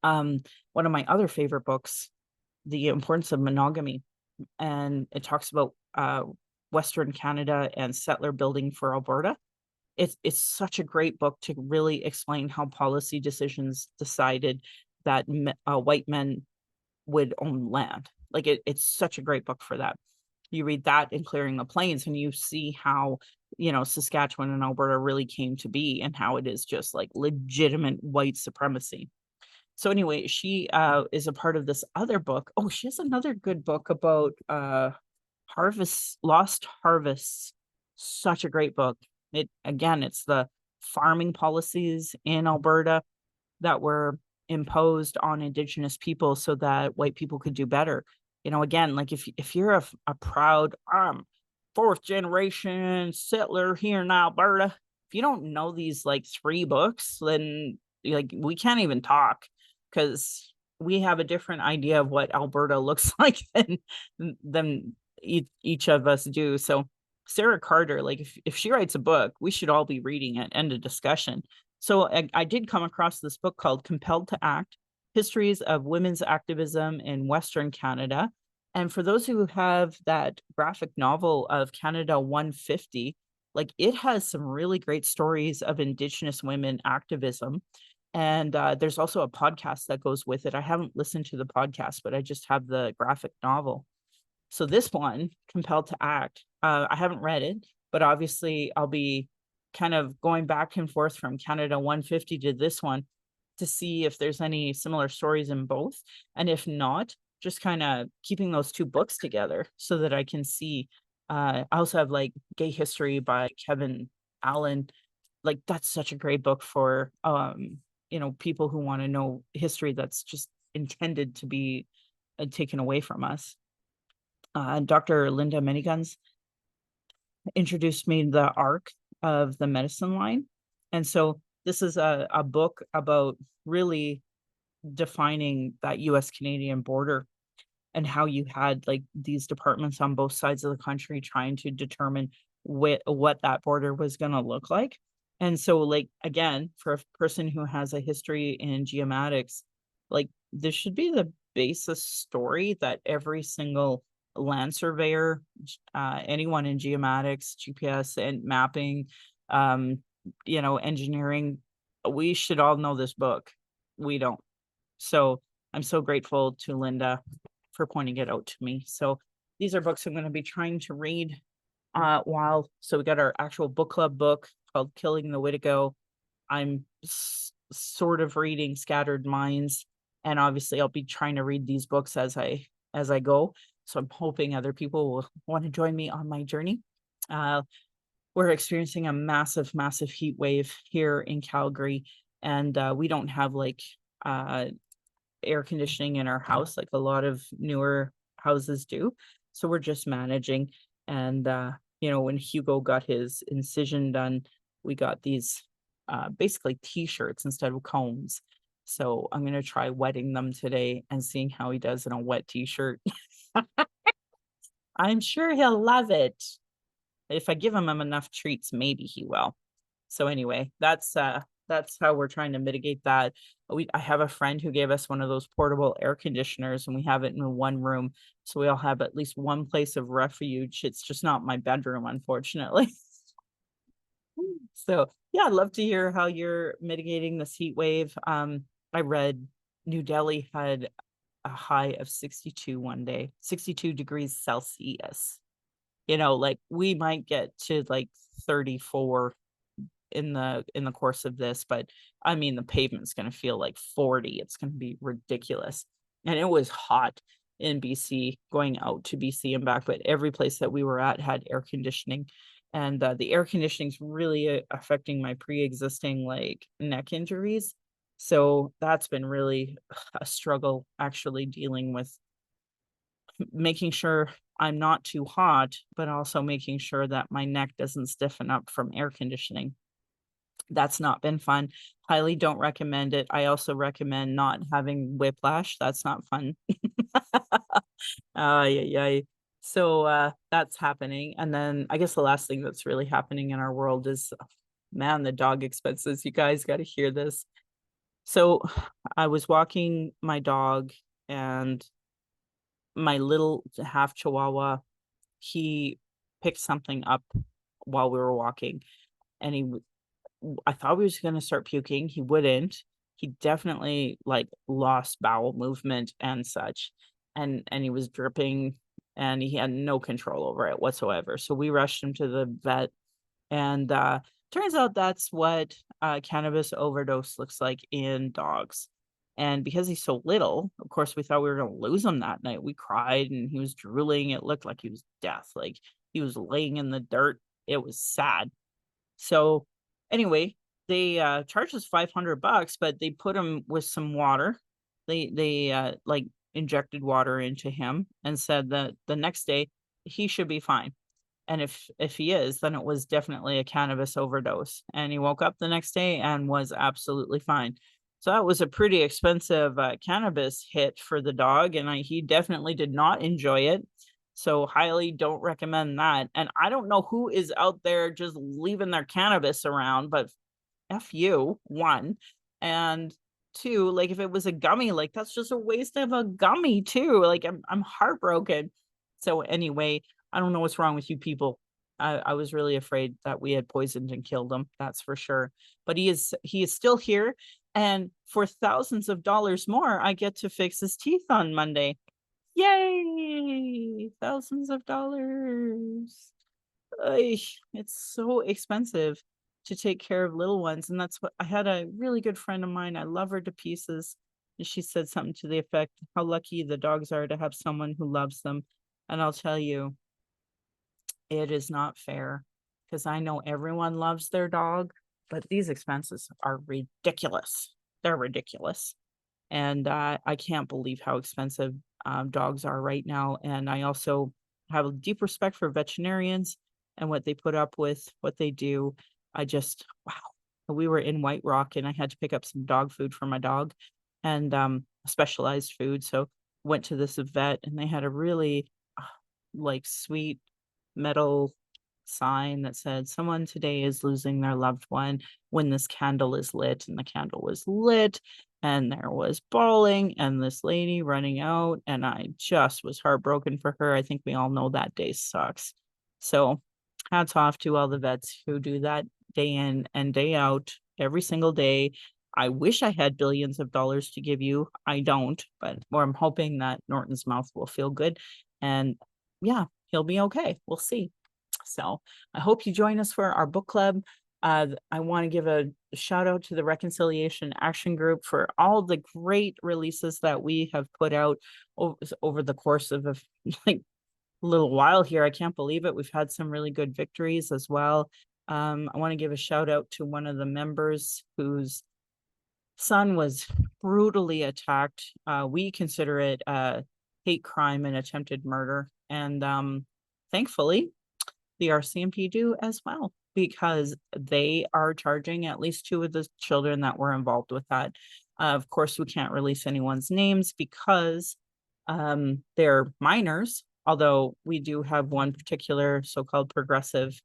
um, one of my other favorite books, The Importance of Monogamy. And it talks about Western Canada and settler building for Alberta. It's such a great book to really explain how policy decisions decided that white men would own land. Like it's such a great book for that. You read that in Clearing the Plains, and you see how Saskatchewan and Alberta really came to be, and how it is just like legitimate white supremacy. So anyway, she is a part of this other book. Oh, she has another good book about lost harvests. Such a great book. It's the farming policies in Alberta that were imposed on Indigenous people so that white people could do better. Again, like if you're a proud fourth generation settler here in Alberta, if you don't know these like 3 books, then like we can't even talk, because we have a different idea of what Alberta looks like than each of us do. So Sarah Carter, like if she writes a book, we should all be reading it. End of discussion. So I did come across this book called Compelled to Act: Histories of Women's Activism in Western Canada. And for those who have that graphic novel of Canada 150, like it has some really great stories of Indigenous women activism. And there's also a podcast that goes with it. I haven't listened to the podcast, but I just have the graphic novel. So this one, Compelled to Act, I haven't read it, but obviously I'll be kind of going back and forth from Canada 150 to this one to see if there's any similar stories in both. And if not, just kind of keeping those 2 books together so that I can see. I also have like Gay History by Kevin Allen. Like that's such a great book for people who want to know history that's just intended to be taken away from us. Dr. Linda Miniguns introduced me to the arc of the medicine line. And so this is a book about really defining that US Canadian border, and how you had like these departments on both sides of the country trying to determine what that border was going to look like. And so, like, again, for a person who has a history in geomatics, like this should be the basis story that every single land surveyor, anyone in geomatics, GPS and mapping, engineering, we should all know this book. We don't. So I'm so grateful to Linda for pointing it out to me. So these are books I'm going to be trying to read so we got our actual book club book called Killing the Witigo. I'm sort of reading Scattered Minds, and obviously I'll be trying to read these books as I go. So I'm hoping other people will want to join me on my journey. We're experiencing a massive heat wave here in Calgary, and we don't have like air conditioning in our house like a lot of newer houses do. So we're just managing. And when Hugo got his incision done, we got these basically t-shirts instead of combs. So I'm going to try wetting them today and seeing how he does in a wet t-shirt. I'm sure he'll love it. If I give him enough treats, maybe he will. So anyway, that's how we're trying to mitigate that. I have a friend who gave us one of those portable air conditioners, and we have it in one room, so we all have at least one place of refuge. It's just not my bedroom, unfortunately. So, yeah, I'd love to hear how you're mitigating this heat wave. I read New Delhi had a high of 62 one day, 62 degrees Celsius. Like, we might get to, like, 34 in the course of this, but I mean, the pavement's gonna feel like 40. It's gonna be ridiculous. And it was hot in BC, going out to BC and back, but every place that we were at had air conditioning. And the air conditioning's really affecting my pre-existing like neck injuries. So that's been really a struggle actually dealing with making sure I'm not too hot, but also making sure that my neck doesn't stiffen up from air conditioning. That's not been fun. Highly don't recommend it. I also recommend not having whiplash. That's not fun. Yeah, yeah. So that's happening. And then I guess the last thing that's really happening in our world is, man, the dog expenses. You guys got to hear this. So I was walking my dog, and my little half chihuahua, he picked something up while we were walking, and I thought he was gonna start puking. He wouldn't. He definitely, like, lost bowel movement and such, and he was dripping, and he had no control over it whatsoever. So we rushed him to the vet, and, turns out that's what, cannabis overdose looks like in dogs. And because he's so little, of course, we thought we were gonna lose him that night. We cried, and he was drooling. It looked like he was death, like, he was laying in the dirt. It was sad. So, anyway, they, charged us $500, but they put him with some water. They like, injected water into him and said that the next day he should be fine. And if he is, then it was definitely a cannabis overdose, and he woke up the next day and was absolutely fine. So that was a pretty expensive, cannabis hit for the dog, and he definitely did not enjoy it. So highly don't recommend that. And I don't know who is out there just leaving their cannabis around, but F you, 1, and 2, like, if it was a gummy, like, that's just a waste of a gummy too, like, I'm heartbroken. So, anyway, I don't know what's wrong with you people. I was really afraid that we had poisoned and killed him, that's for sure. But he is still here, and for thousands of dollars more, I get to fix his teeth on Monday. Yay! Thousands of dollars. Ugh, it's so expensive to take care of little ones, and that's what I had a really good friend of mine, I love her to pieces, and she said something to the effect, how lucky the dogs are to have someone who loves them, and I'll tell you, it is not fair, because I know everyone loves their dog, but these expenses are ridiculous. They're ridiculous. And I can't believe how expensive dogs are right now. And I also have a deep respect for veterinarians and what they put up with, what they do. I just, wow. We were in White Rock, and I had to pick up some dog food for my dog, and specialized food. So went to this vet, and they had a really uh, like, sweet metal sign that said, someone today is losing their loved one when this candle is lit. And the candle was lit, and there was bawling and this lady running out, and I just was heartbroken for her. I think we all know that day sucks. So hats off to all the vets who do that day in and day out every single day. I wish I had billions of dollars to give you. I don't, but or I'm hoping that Norton's mouth will feel good, and yeah, he'll be okay. We'll see. So I hope you join us for our book club. I want to give a shout out to the Reconciliation Action Group for all the great releases that we have put out over the course of like, little while here. I can't believe it. We've had some really good victories as well. I want to give a shout out to one of the members whose son was brutally attacked. We consider it hate crime and attempted murder. And thankfully, the RCMP do as well, because they are charging at least 2 of the children that were involved with that. Of course, we can't release anyone's names because they're minors, although we do have one particular so-called progressive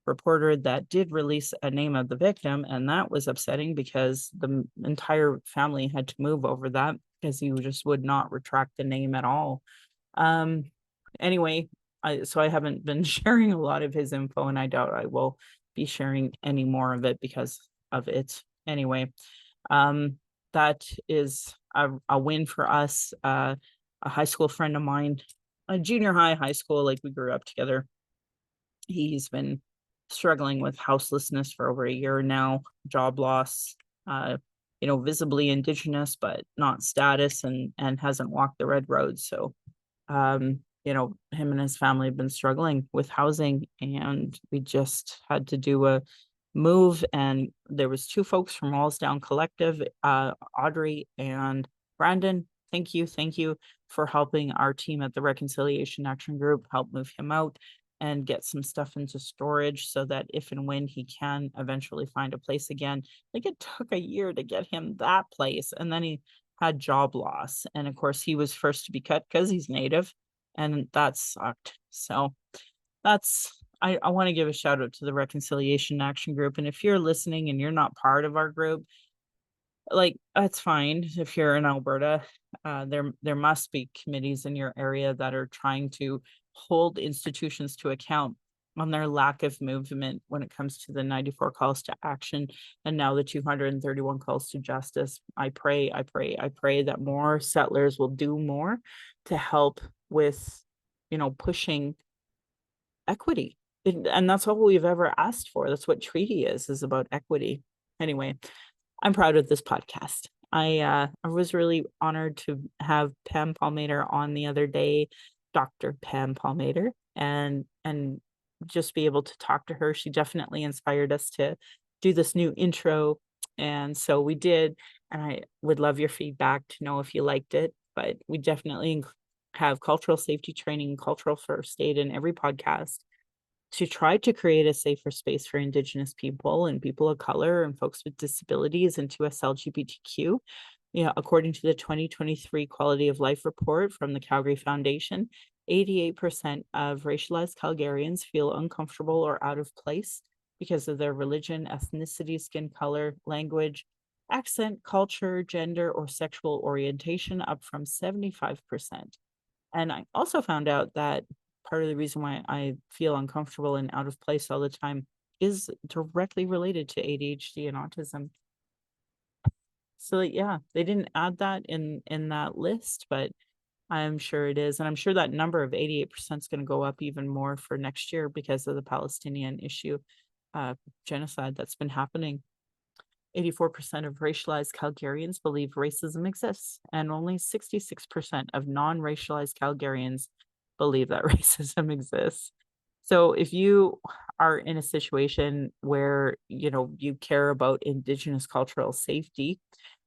reporter that did release a name of the victim, and that was upsetting because the entire family had to move over that because he just would not retract the name at all. Um, anyway, so I haven't been sharing a lot of his info, and I doubt I will be sharing any more of it because of it. Anyway, um, that is a win for us. A high school friend of mine, a junior high school, like we grew up together. He's been struggling with houselessness for over a year now, job loss, visibly indigenous, but not status, and hasn't walked the red road. So him and his family have been struggling with housing, and we just had to do a move. And there was two folks from Wallsdown Collective, Audrey and Brandon. Thank you for helping our team at the Reconciliation Action Group help move him out and get some stuff into storage so that if and when he can eventually find a place again. Like, it took a year to get him that place, and then he had job loss, and of course he was first to be cut because he's Native, and that sucked. So I want to give a shout out to the Reconciliation Action Group, and if you're listening and you're not part of our group, like, that's fine. If you're in Alberta, there must be committees in your area that are trying to hold institutions to account on their lack of movement when it comes to the 94 calls to action, and now the 231 calls to justice. I pray that more settlers will do more to help with, pushing equity. And that's all we've ever asked for. That's what treaty is about equity. Anyway, I'm proud of this podcast. I was really honored to have Pam Palmater on the other day, Dr. Pam Palmater, and just be able to talk to her. She definitely inspired us to do this new intro, and so we did. And I would love your feedback to know if you liked it. But we definitely have cultural safety training, cultural first aid in every podcast, to try to create a safer space for Indigenous people and people of color and folks with disabilities and to us LGBTQ. According to the 2023 Quality of Life Report from the Calgary Foundation, 88% of racialized Calgarians feel uncomfortable or out of place because of their religion, ethnicity, skin color, language, accent, culture, gender, or sexual orientation, up from 75%. And I also found out that part of the reason why I feel uncomfortable and out of place all the time is directly related to ADHD and autism. So yeah, they didn't add that in that list, but I'm sure it is. And I'm sure that number of 88% is going to go up even more for next year because of the Palestinian issue, genocide that's been happening. 84% of racialized Calgarians believe racism exists, and only 66% of non-racialized Calgarians believe that racism exists. So if you are in a situation where, you care about Indigenous cultural safety,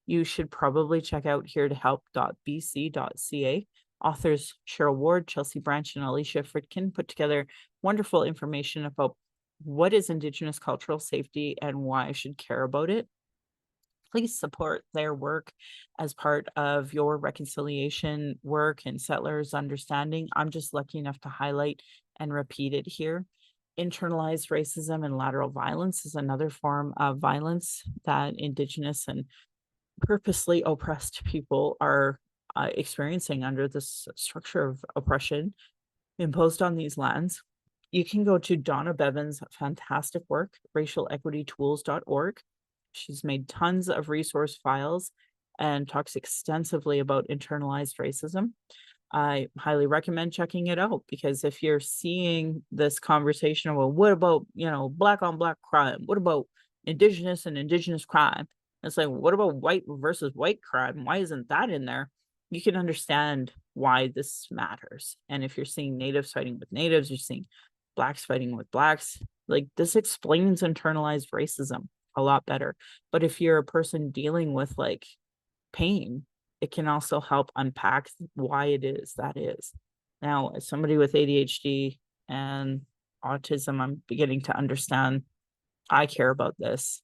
you should probably check out heretohelp.bc.ca. Authors Cheryl Ward, Chelsea Branch, and Alicia Fritkin put together wonderful information about what is Indigenous cultural safety and why I should care about it. Please support their work as part of your reconciliation work and settlers understanding. I'm just lucky enough to highlight and repeat it here. Internalized racism and lateral violence is another form of violence that Indigenous and purposely oppressed people are experiencing under this structure of oppression imposed on these lands. You can go to Donna Bevan's fantastic work, racialequitytools.org. She's made tons of resource files and talks extensively about internalized racism. I highly recommend checking it out, because if you're seeing this conversation about what about, black on black crime? What about Indigenous and Indigenous crime? It's like, what about white versus white crime? Why isn't that in there? You can understand why this matters. And if you're seeing Natives fighting with Natives, you're seeing Blacks fighting with Blacks, like, this explains internalized racism a lot better. But if you're a person dealing with like pain, it can also help unpack why it is that is. Now, as somebody with ADHD and autism, I'm beginning to understand I care about this.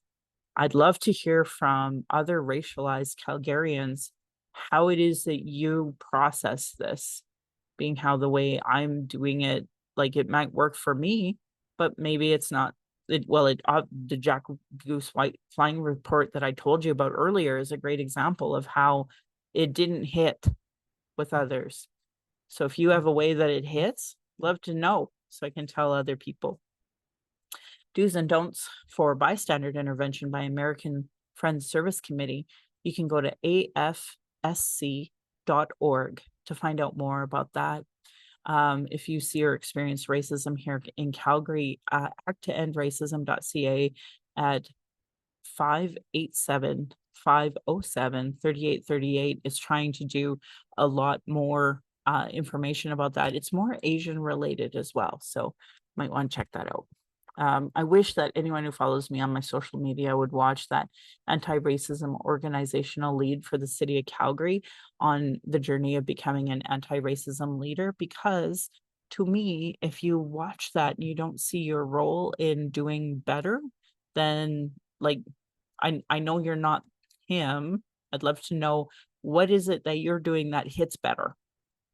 I'd love to hear from other racialized Calgarians how it is that you process this, being how the way I'm doing it, like, it might work for me, but maybe it's not the Jack Goose White Flying report that I told you about earlier is a great example of how it didn't hit with others. So if you have a way that it hits, love to know so I can tell other people. Do's and don'ts for bystander intervention by American Friends Service Committee. You can go to afsc.org to find out more about that. If you see or experience racism here in Calgary, acttoendracism.ca at 587-507-3838 is trying to do a lot more information about that. It's more Asian related as well, so might want to check that out. I wish that anyone who follows me on my social media would watch that anti-racism organizational lead for the city of Calgary on the journey of becoming an anti-racism leader, because to me, if you watch that and you don't see your role in doing better, then like, I know you're not him. I'd love to know, what is it that you're doing that hits better?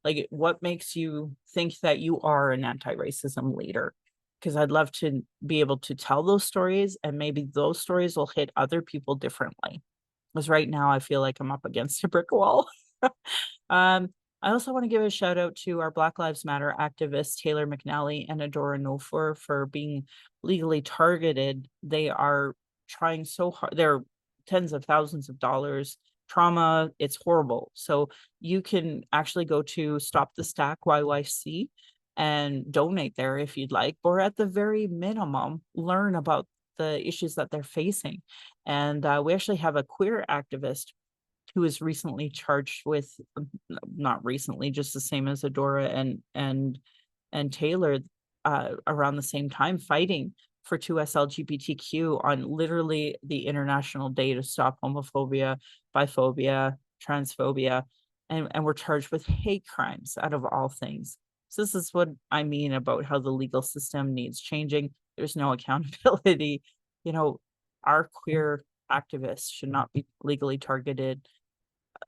Like, what makes you think that you are an anti-racism leader? Because I'd love to be able to tell those stories, and maybe those stories will hit other people differently. Because right now I feel like I'm up against a brick wall. I also want to give a shout out to our Black Lives Matter activists, Taylor McNally and Adora Nofor, for being legally targeted. They are trying so hard. They're tens of thousands of dollars. Trauma, it's horrible. So you can actually go to Stop the Stack YYC and donate there if you'd like, or at the very minimum, learn about the issues that they're facing. And we actually have a queer activist who was recently charged with, not recently, just the same as Adora and Taylor, around the same time, fighting for 2S LGBTQ on literally the International Day to Stop Homophobia, Biphobia, Transphobia, and we're charged with hate crimes out of all things. So this is what I mean about how the legal system needs changing. There's no accountability. You know, our queer activists should not be legally targeted.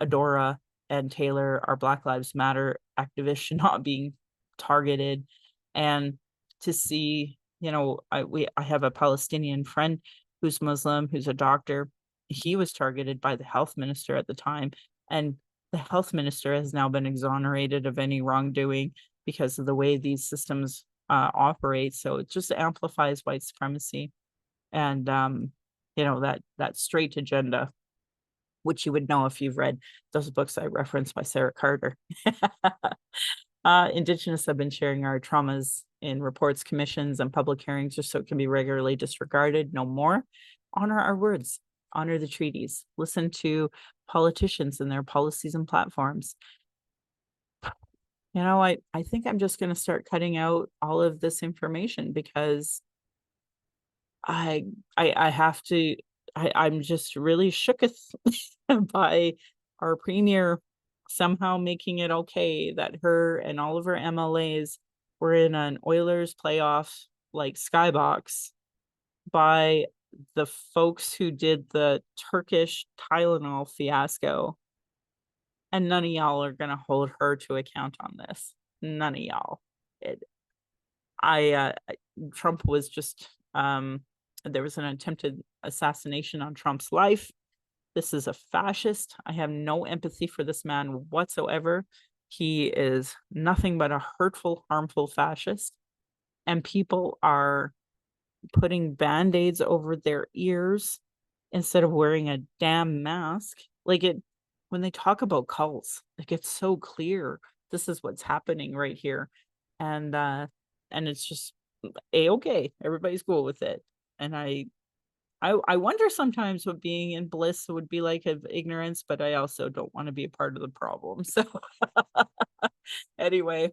Adora and Taylor, our Black Lives Matter activists, should not be targeted. And to see, I have a Palestinian friend who's Muslim, who's a doctor. He was targeted by the health minister at the time, and the health minister has now been exonerated of any wrongdoing because of the way these systems operate. So it just amplifies white supremacy and that straight agenda, which you would know if you've read those books I referenced by Sarah Carter. Indigenous have been sharing our traumas in reports, commissions, and public hearings just so it can be regularly disregarded. No more. Honor our words, honor the treaties, listen to politicians and their policies and platforms. I think I'm just going to start cutting out all of this information because I have to. I'm just really shooketh by our premier somehow making it okay that her and all of her MLAs were in an Oilers playoff like skybox by the folks who did the Turkish Tylenol fiasco. And none of y'all are going to hold her to account on this. None of y'all. Trump was just, there was an attempted assassination on Trump's life. This is a fascist. I have no empathy for this man whatsoever. He is nothing but a hurtful, harmful fascist. And people are putting Band-Aids over their ears instead of wearing a damn mask. When they talk about cults, it gets so clear. This is what's happening right here. And it's just A-okay. Everybody's cool with it. And I wonder sometimes what being in bliss would be like of ignorance, but I also don't want to be a part of the problem. So anyway,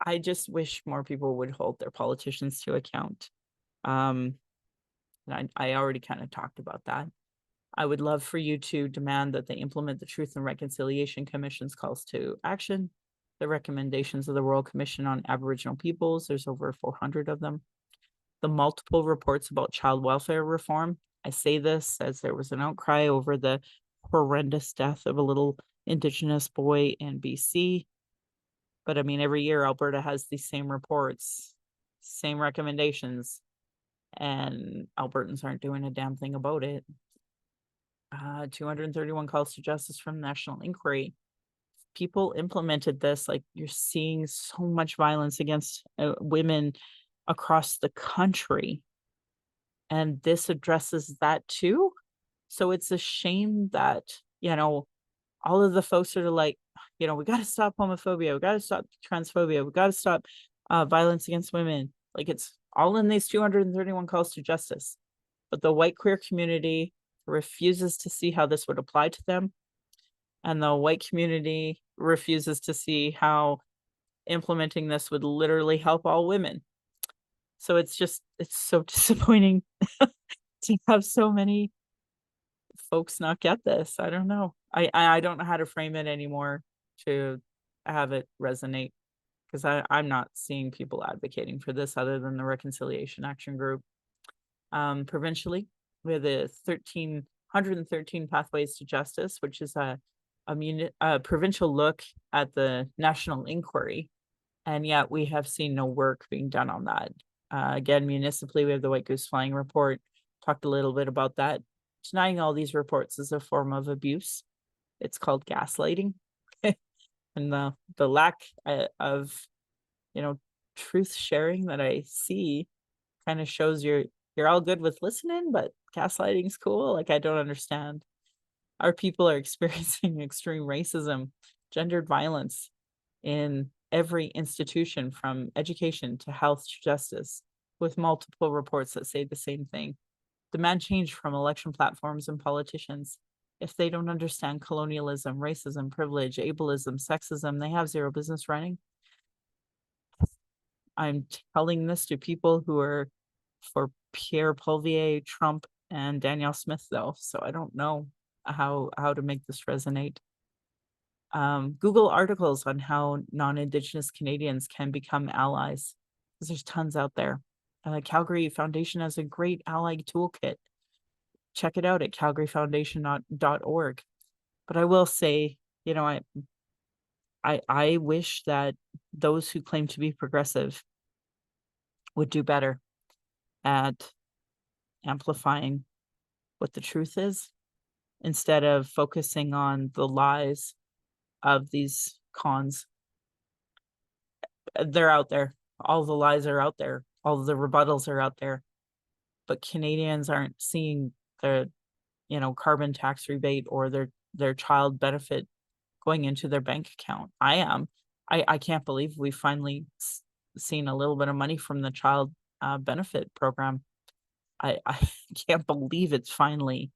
I just wish more people would hold their politicians to account. And I already kind of talked about that. I would love for you to demand that they implement the Truth and Reconciliation Commission's calls to action, the recommendations of the Royal Commission on Aboriginal Peoples. There's over 400 of them. The multiple reports about child welfare reform. I say this as there was an outcry over the horrendous death of a little Indigenous boy in BC. But I mean, every year Alberta has these same reports, same recommendations. and Albertans aren't doing a damn thing about it. 231 calls to justice from National Inquiry. People implemented this, like, you're seeing so much violence against women across the country, and this addresses that too. So it's a shame that, all of the folks that are like, we got to stop homophobia, we got to stop transphobia, we got to stop violence against women. Like, it's all in these 231 calls to justice. But the white queer community refuses to see how this would apply to them. And the white community refuses to see how implementing this would literally help all women. So it's so disappointing to have so many folks not get this. I don't know. I don't know how to frame it anymore to have it resonate, because I'm not seeing people advocating for this other than the Reconciliation Action Group. Provincially, we have the 113 Pathways to Justice, which is a provincial look at the National Inquiry, and yet we have seen no work being done on that. Again, municipally, we have the White Goose Flying Report. Talked a little bit about that. Denying all these reports is a form of abuse. It's called gaslighting. And the lack of, truth sharing that I see kind of shows you're all good with listening, but gaslighting's cool. Like, I don't understand. Our people are experiencing extreme racism, gendered violence in every institution, from education to health to justice, with multiple reports that say the same thing. Demand change from election platforms and politicians. If they don't understand colonialism, racism, privilege, ableism, sexism, they have zero business running. I'm telling this to people who are for Pierre Poilievre, Trump, and Danielle Smith, though, so I don't know how to make this resonate. Google articles on how non-Indigenous Canadians can become allies, because there's tons out there. Calgary Foundation has a great ally toolkit. Check it out at calgaryfoundation.org. But I will say, I wish that those who claim to be progressive would do better at amplifying what the truth is, instead of focusing on the lies of these cons. They're out there. All the lies are out there. All the rebuttals are out there. But Canadians aren't seeing their, carbon tax rebate or their child benefit going into their bank account. I am. I can't believe we finally seen a little bit of money from the child benefit program. I can't believe it's finally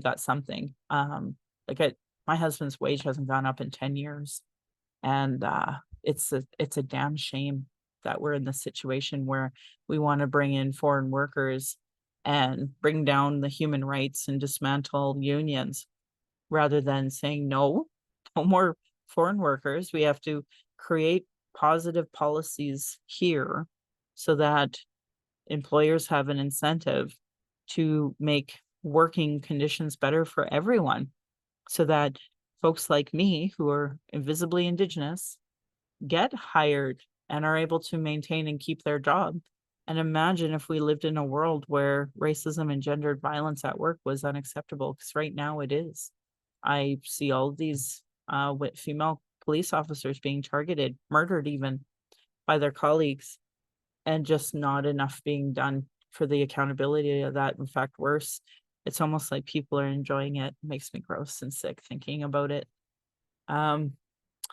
got something. My husband's wage hasn't gone up in 10 years. And it's a damn shame that we're in this situation where we want to bring in foreign workers and bring down the human rights and dismantle unions, rather than saying no more foreign workers. We have to create positive policies here so that employers have an incentive to make working conditions better for everyone, so that folks like me who are invisibly Indigenous get hired and are able to maintain and keep their job. And imagine if we lived in a world where racism and gendered violence at work was unacceptable, because right now it is. I see all these female police officers being targeted, murdered even, by their colleagues, and just not enough being done for the accountability of that. In fact, worse, it's almost like people are enjoying it. It makes me gross and sick thinking about it.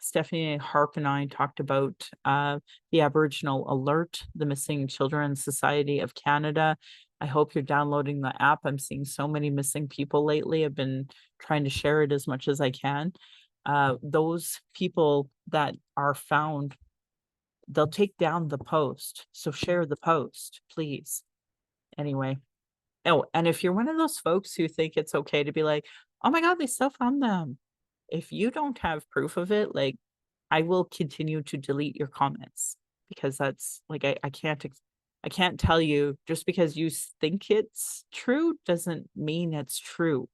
Stephanie Harp and I talked about the Aboriginal Alert, the Missing Children Society of Canada. I hope you're downloading the app. I'm seeing so many missing people lately. I've been trying to share it as much as I can. Those people that are found, they'll take down the post. So share the post, please. Anyway. Oh, and if you're one of those folks who think it's okay to be like, oh my God, they still found them. If you don't have proof of it, like, I will continue to delete your comments, because that's like, I can't tell you, just because you think it's true doesn't mean it's true.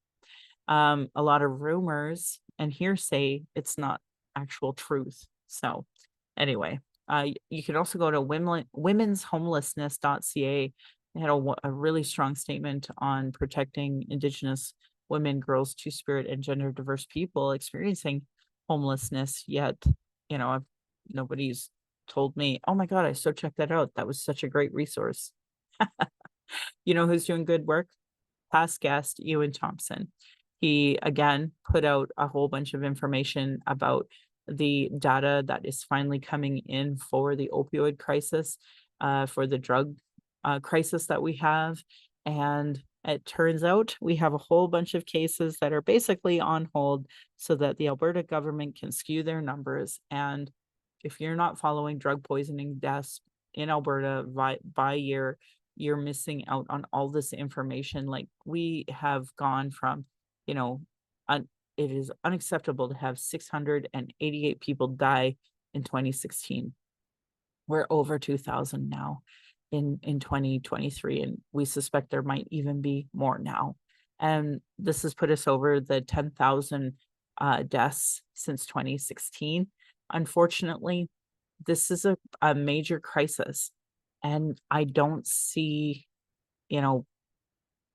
A lot of rumors and hearsay, it's not actual truth. So anyway, you can also go to womenshomelessness.ca They had a really strong statement on protecting Indigenous women, girls, Two-Spirit, and gender diverse people experiencing homelessness. Yet, nobody's told me, "Oh my God, I so checked that out. That was such a great resource." You know who's doing good work? Past guest, Ewan Thompson. He again put out a whole bunch of information about the data that is finally coming in for the opioid crisis, for the drug crisis that we have. And it turns out we have a whole bunch of cases that are basically on hold so that the Alberta government can skew their numbers. And if you're not following drug poisoning deaths in Alberta by year, you're missing out on all this information. Like, we have gone from, you know, it is unacceptable to have 688 people die in 2016. We're over 2,000 now in 2023, and we suspect there might even be more now. And this has put us over the 10,000 deaths since 2016. Unfortunately, this is a major crisis, and I don't see, you know,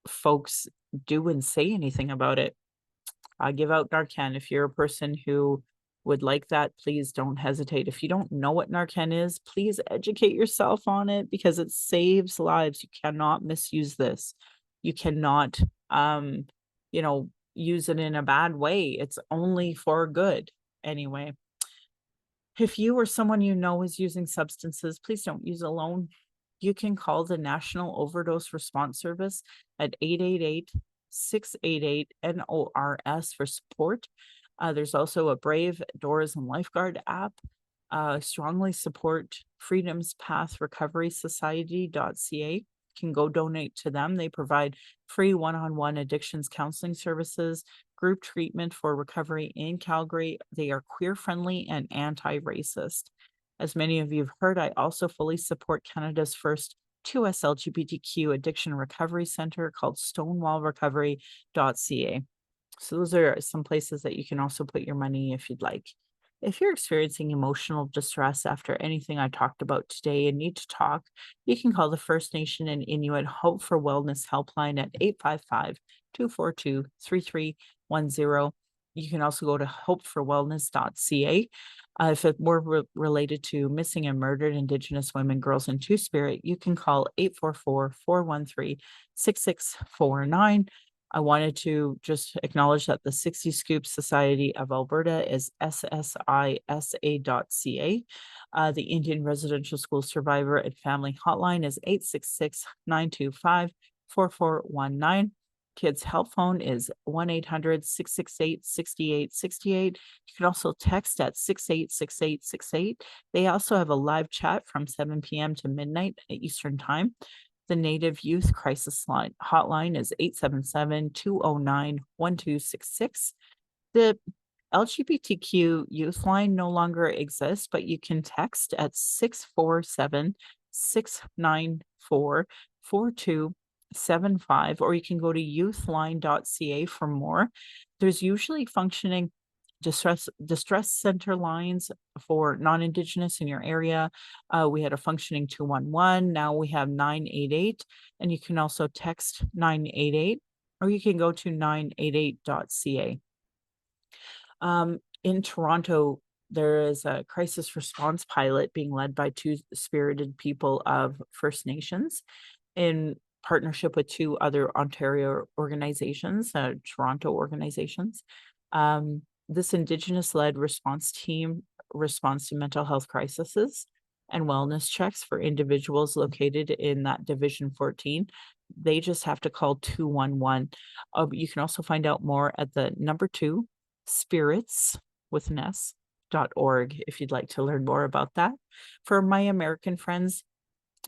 folks do and say anything about it. I give out Narcan. If you're a person who would like that, please don't hesitate. If you don't know what Narcan is, please educate yourself on it because it saves lives. You cannot misuse this. You cannot, use it in a bad way. It's only for good. Anyway, if you or someone you know is using substances, please don't use alone. You can call the National Overdose Response Service at 888-688-NORS for support. There's also a Brave Doors and Lifeguard app. Strongly support Freedom's Path Recovery Society.ca. Can go donate to them. They provide free one-on-one addictions counseling services, group treatment for recovery in Calgary. They are queer friendly and anti-racist. As many of you have heard, I also fully support Canada's first 2S LGBTQ addiction recovery center called stonewallrecovery.ca. So those are some places that you can also put your money if you'd like. If you're experiencing emotional distress after anything I talked about today and need to talk, you can call the First Nation and Inuit Hope for Wellness helpline at 855-242-3310. You can also go to hopeforwellness.ca. If it's more related to missing and murdered Indigenous women, girls, and Two-Spirit, you can call 844-413-6649. I wanted to just acknowledge that the 60 Scoop Society of Alberta is ssisa.ca. The Indian Residential School Survivor and Family Hotline is 866-925-4419. Kids Help Phone is 1-800-668-6868. You can also text at 686868. They also have a live chat from 7 p.m. to midnight Eastern Time. The Native Youth Crisis Hotline is 877-209-1266. The LGBTQ Youth Line no longer exists, but you can text at 647-694-4275, or you can go to youthline.ca for more. There's usually functioning distress center lines for non-Indigenous in your area. We had a functioning 211. Now we have 988, and you can also text 988, or you can go to 988.ca. In Toronto, there is a crisis response pilot being led by two spirited people of First Nations in partnership with two other Ontario organizations, Toronto organizations. This Indigenous-led response team responds to mental health crises and wellness checks for individuals located in that Division 14. They just have to call 211. You can also find out more at the number 2 spirits with an S.org if you'd like to learn more about that. For my American friends,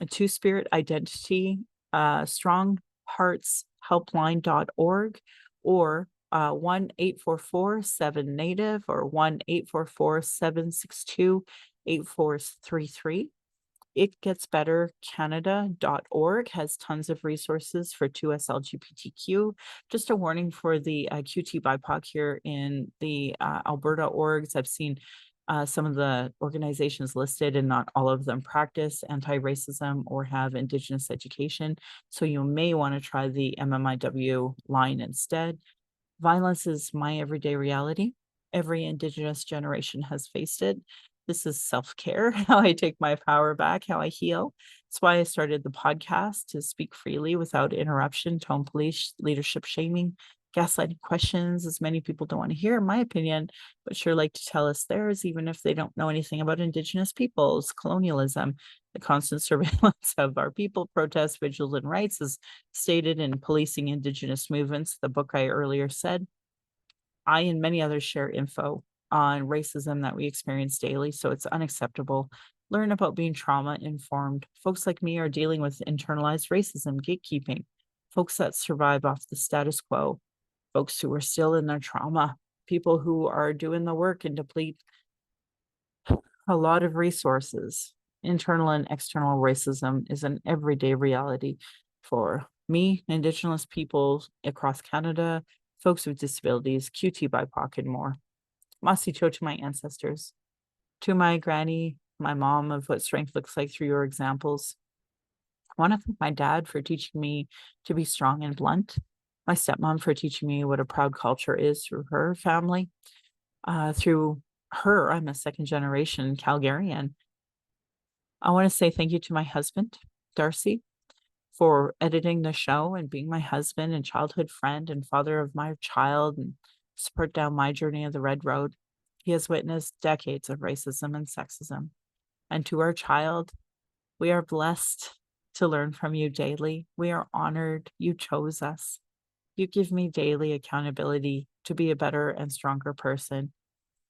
a Two-Spirit Identity, strongheartshelpline.org, or 1-844-7-NATIVE or 1-844-762-8433. itgetsbettercanada.org has tons of resources for 2S LGBTQ. Just a warning for the QT BIPOC here in the Alberta orgs. I've seen Some of the organizations listed, and not all of them, practice anti-racism or have Indigenous education. So you may want to try the MMIW line instead. Violence is my everyday reality. Every Indigenous generation has faced it. This is self care, how I take my power back, how I heal. That's why I started the podcast, to speak freely without interruption, tone police, leadership shaming, gaslighting questions, as many people don't want to hear my opinion, but sure like to tell us theirs, even if they don't know anything about Indigenous peoples, colonialism, the constant surveillance of our people, protests, vigils, and rights, as stated in Policing Indigenous Movements, the book I earlier said. I and many others share info on racism that we experience daily, so it's unacceptable. Learn about being trauma informed. Folks like me are dealing with internalized racism, gatekeeping, folks that survive off the status quo, folks who are still in their trauma, people who are doing the work and deplete a lot of resources. Internal and external racism is an everyday reality for me, Indigenous peoples across Canada, folks with disabilities, QT BIPOC, and more. Masicho to my ancestors, to my granny, my mom, of what strength looks like through your examples. I want to thank my dad for teaching me to be strong and blunt, my stepmom for teaching me what a proud culture is through her family. Through her, I'm a second generation Calgarian. I want to say thank you to my husband, Darcy, for editing the show and being my husband and childhood friend and father of my child, and support down my journey of the Red Road. He has witnessed decades of racism and sexism. And to our child, we are blessed to learn from you daily. We are honored you chose us. You give me daily accountability to be a better and stronger person.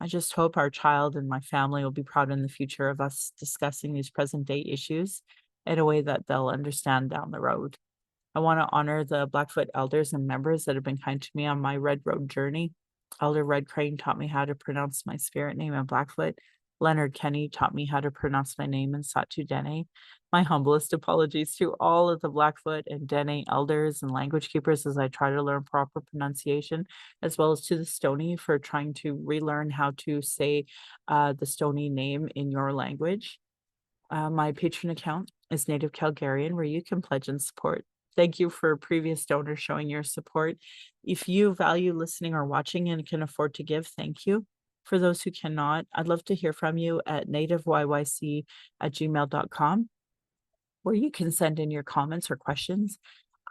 I just hope our child and my family will be proud in the future of us discussing these present day issues in a way that they'll understand down the road. I want to honor the Blackfoot elders and members that have been kind to me on my Red Road journey. Elder Red Crane taught me how to pronounce my spirit name in Blackfoot. Leonard Kenny taught me how to pronounce my name in Satu Dene. My humblest apologies to all of the Blackfoot and Dene elders and language keepers as I try to learn proper pronunciation, as well as to the Stony for trying to relearn how to say the Stony name in your language. My Patreon account is Native Calgarian, where you can pledge and support. Thank you for previous donors showing your support. If you value listening or watching and can afford to give, thank you. For those who cannot, I'd love to hear from you at nativeyyc@gmail.com, where you can send in your comments or questions.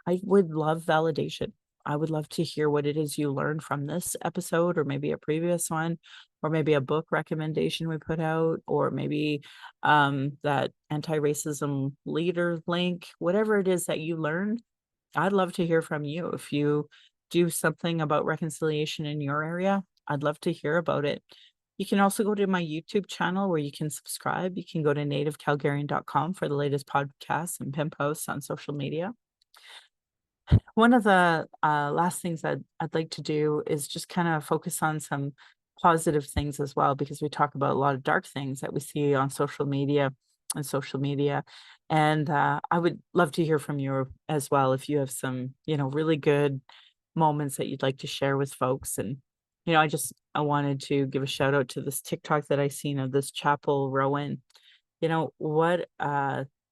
I would love validation. I would love to hear what it is you learned from this episode, or maybe a previous one, or maybe a book recommendation we put out, or maybe that anti-racism leader link, whatever it is that you learned. I'd love to hear from you. If you do something about reconciliation in your area, I'd love to hear about it. You can also go to my YouTube channel where you can subscribe. You can go to nativecalgarian.com for the latest podcasts and pin posts on social media. One of the last things I'd like to do is just kind of focus on some positive things as well, because we talk about a lot of dark things that we see on social media and social media. And I would love to hear from you as well if you have some, really good moments that you'd like to share with folks. And, I wanted to give a shout out to this TikTok that I seen of this Chapel Rowan. What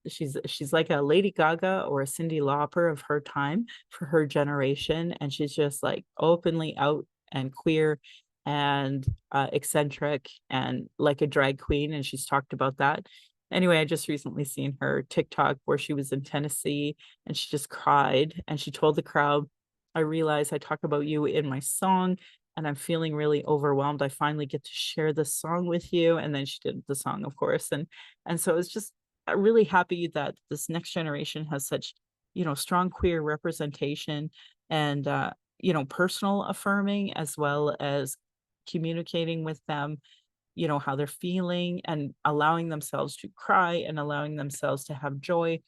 she's like a Lady Gaga or a Cyndi Lauper of her time for her generation, and she's just like openly out and queer and eccentric and like a drag queen, and she's talked about that. Anyway, I just recently seen her TikTok where she was in Tennessee and she just cried and she told the crowd, I realize I talk about you in my song and I'm feeling really overwhelmed. I finally get to share this song with you. And then she did the song, of course. And so it's just really happy that this next generation has such, strong queer representation and, personal affirming, as well as communicating with them, how they're feeling and allowing themselves to cry and allowing themselves to have joy.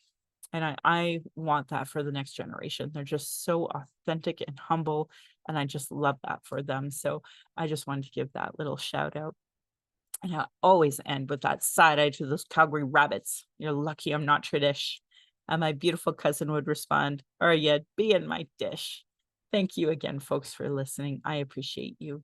And I want that for the next generation. They're just so authentic and humble. And I just love that for them. So I just wanted to give that little shout out. And I always end with that side eye to those Calgary rabbits. You're lucky I'm not Tradish. And my beautiful cousin would respond, or yet be in my dish. Thank you again, folks, for listening. I appreciate you.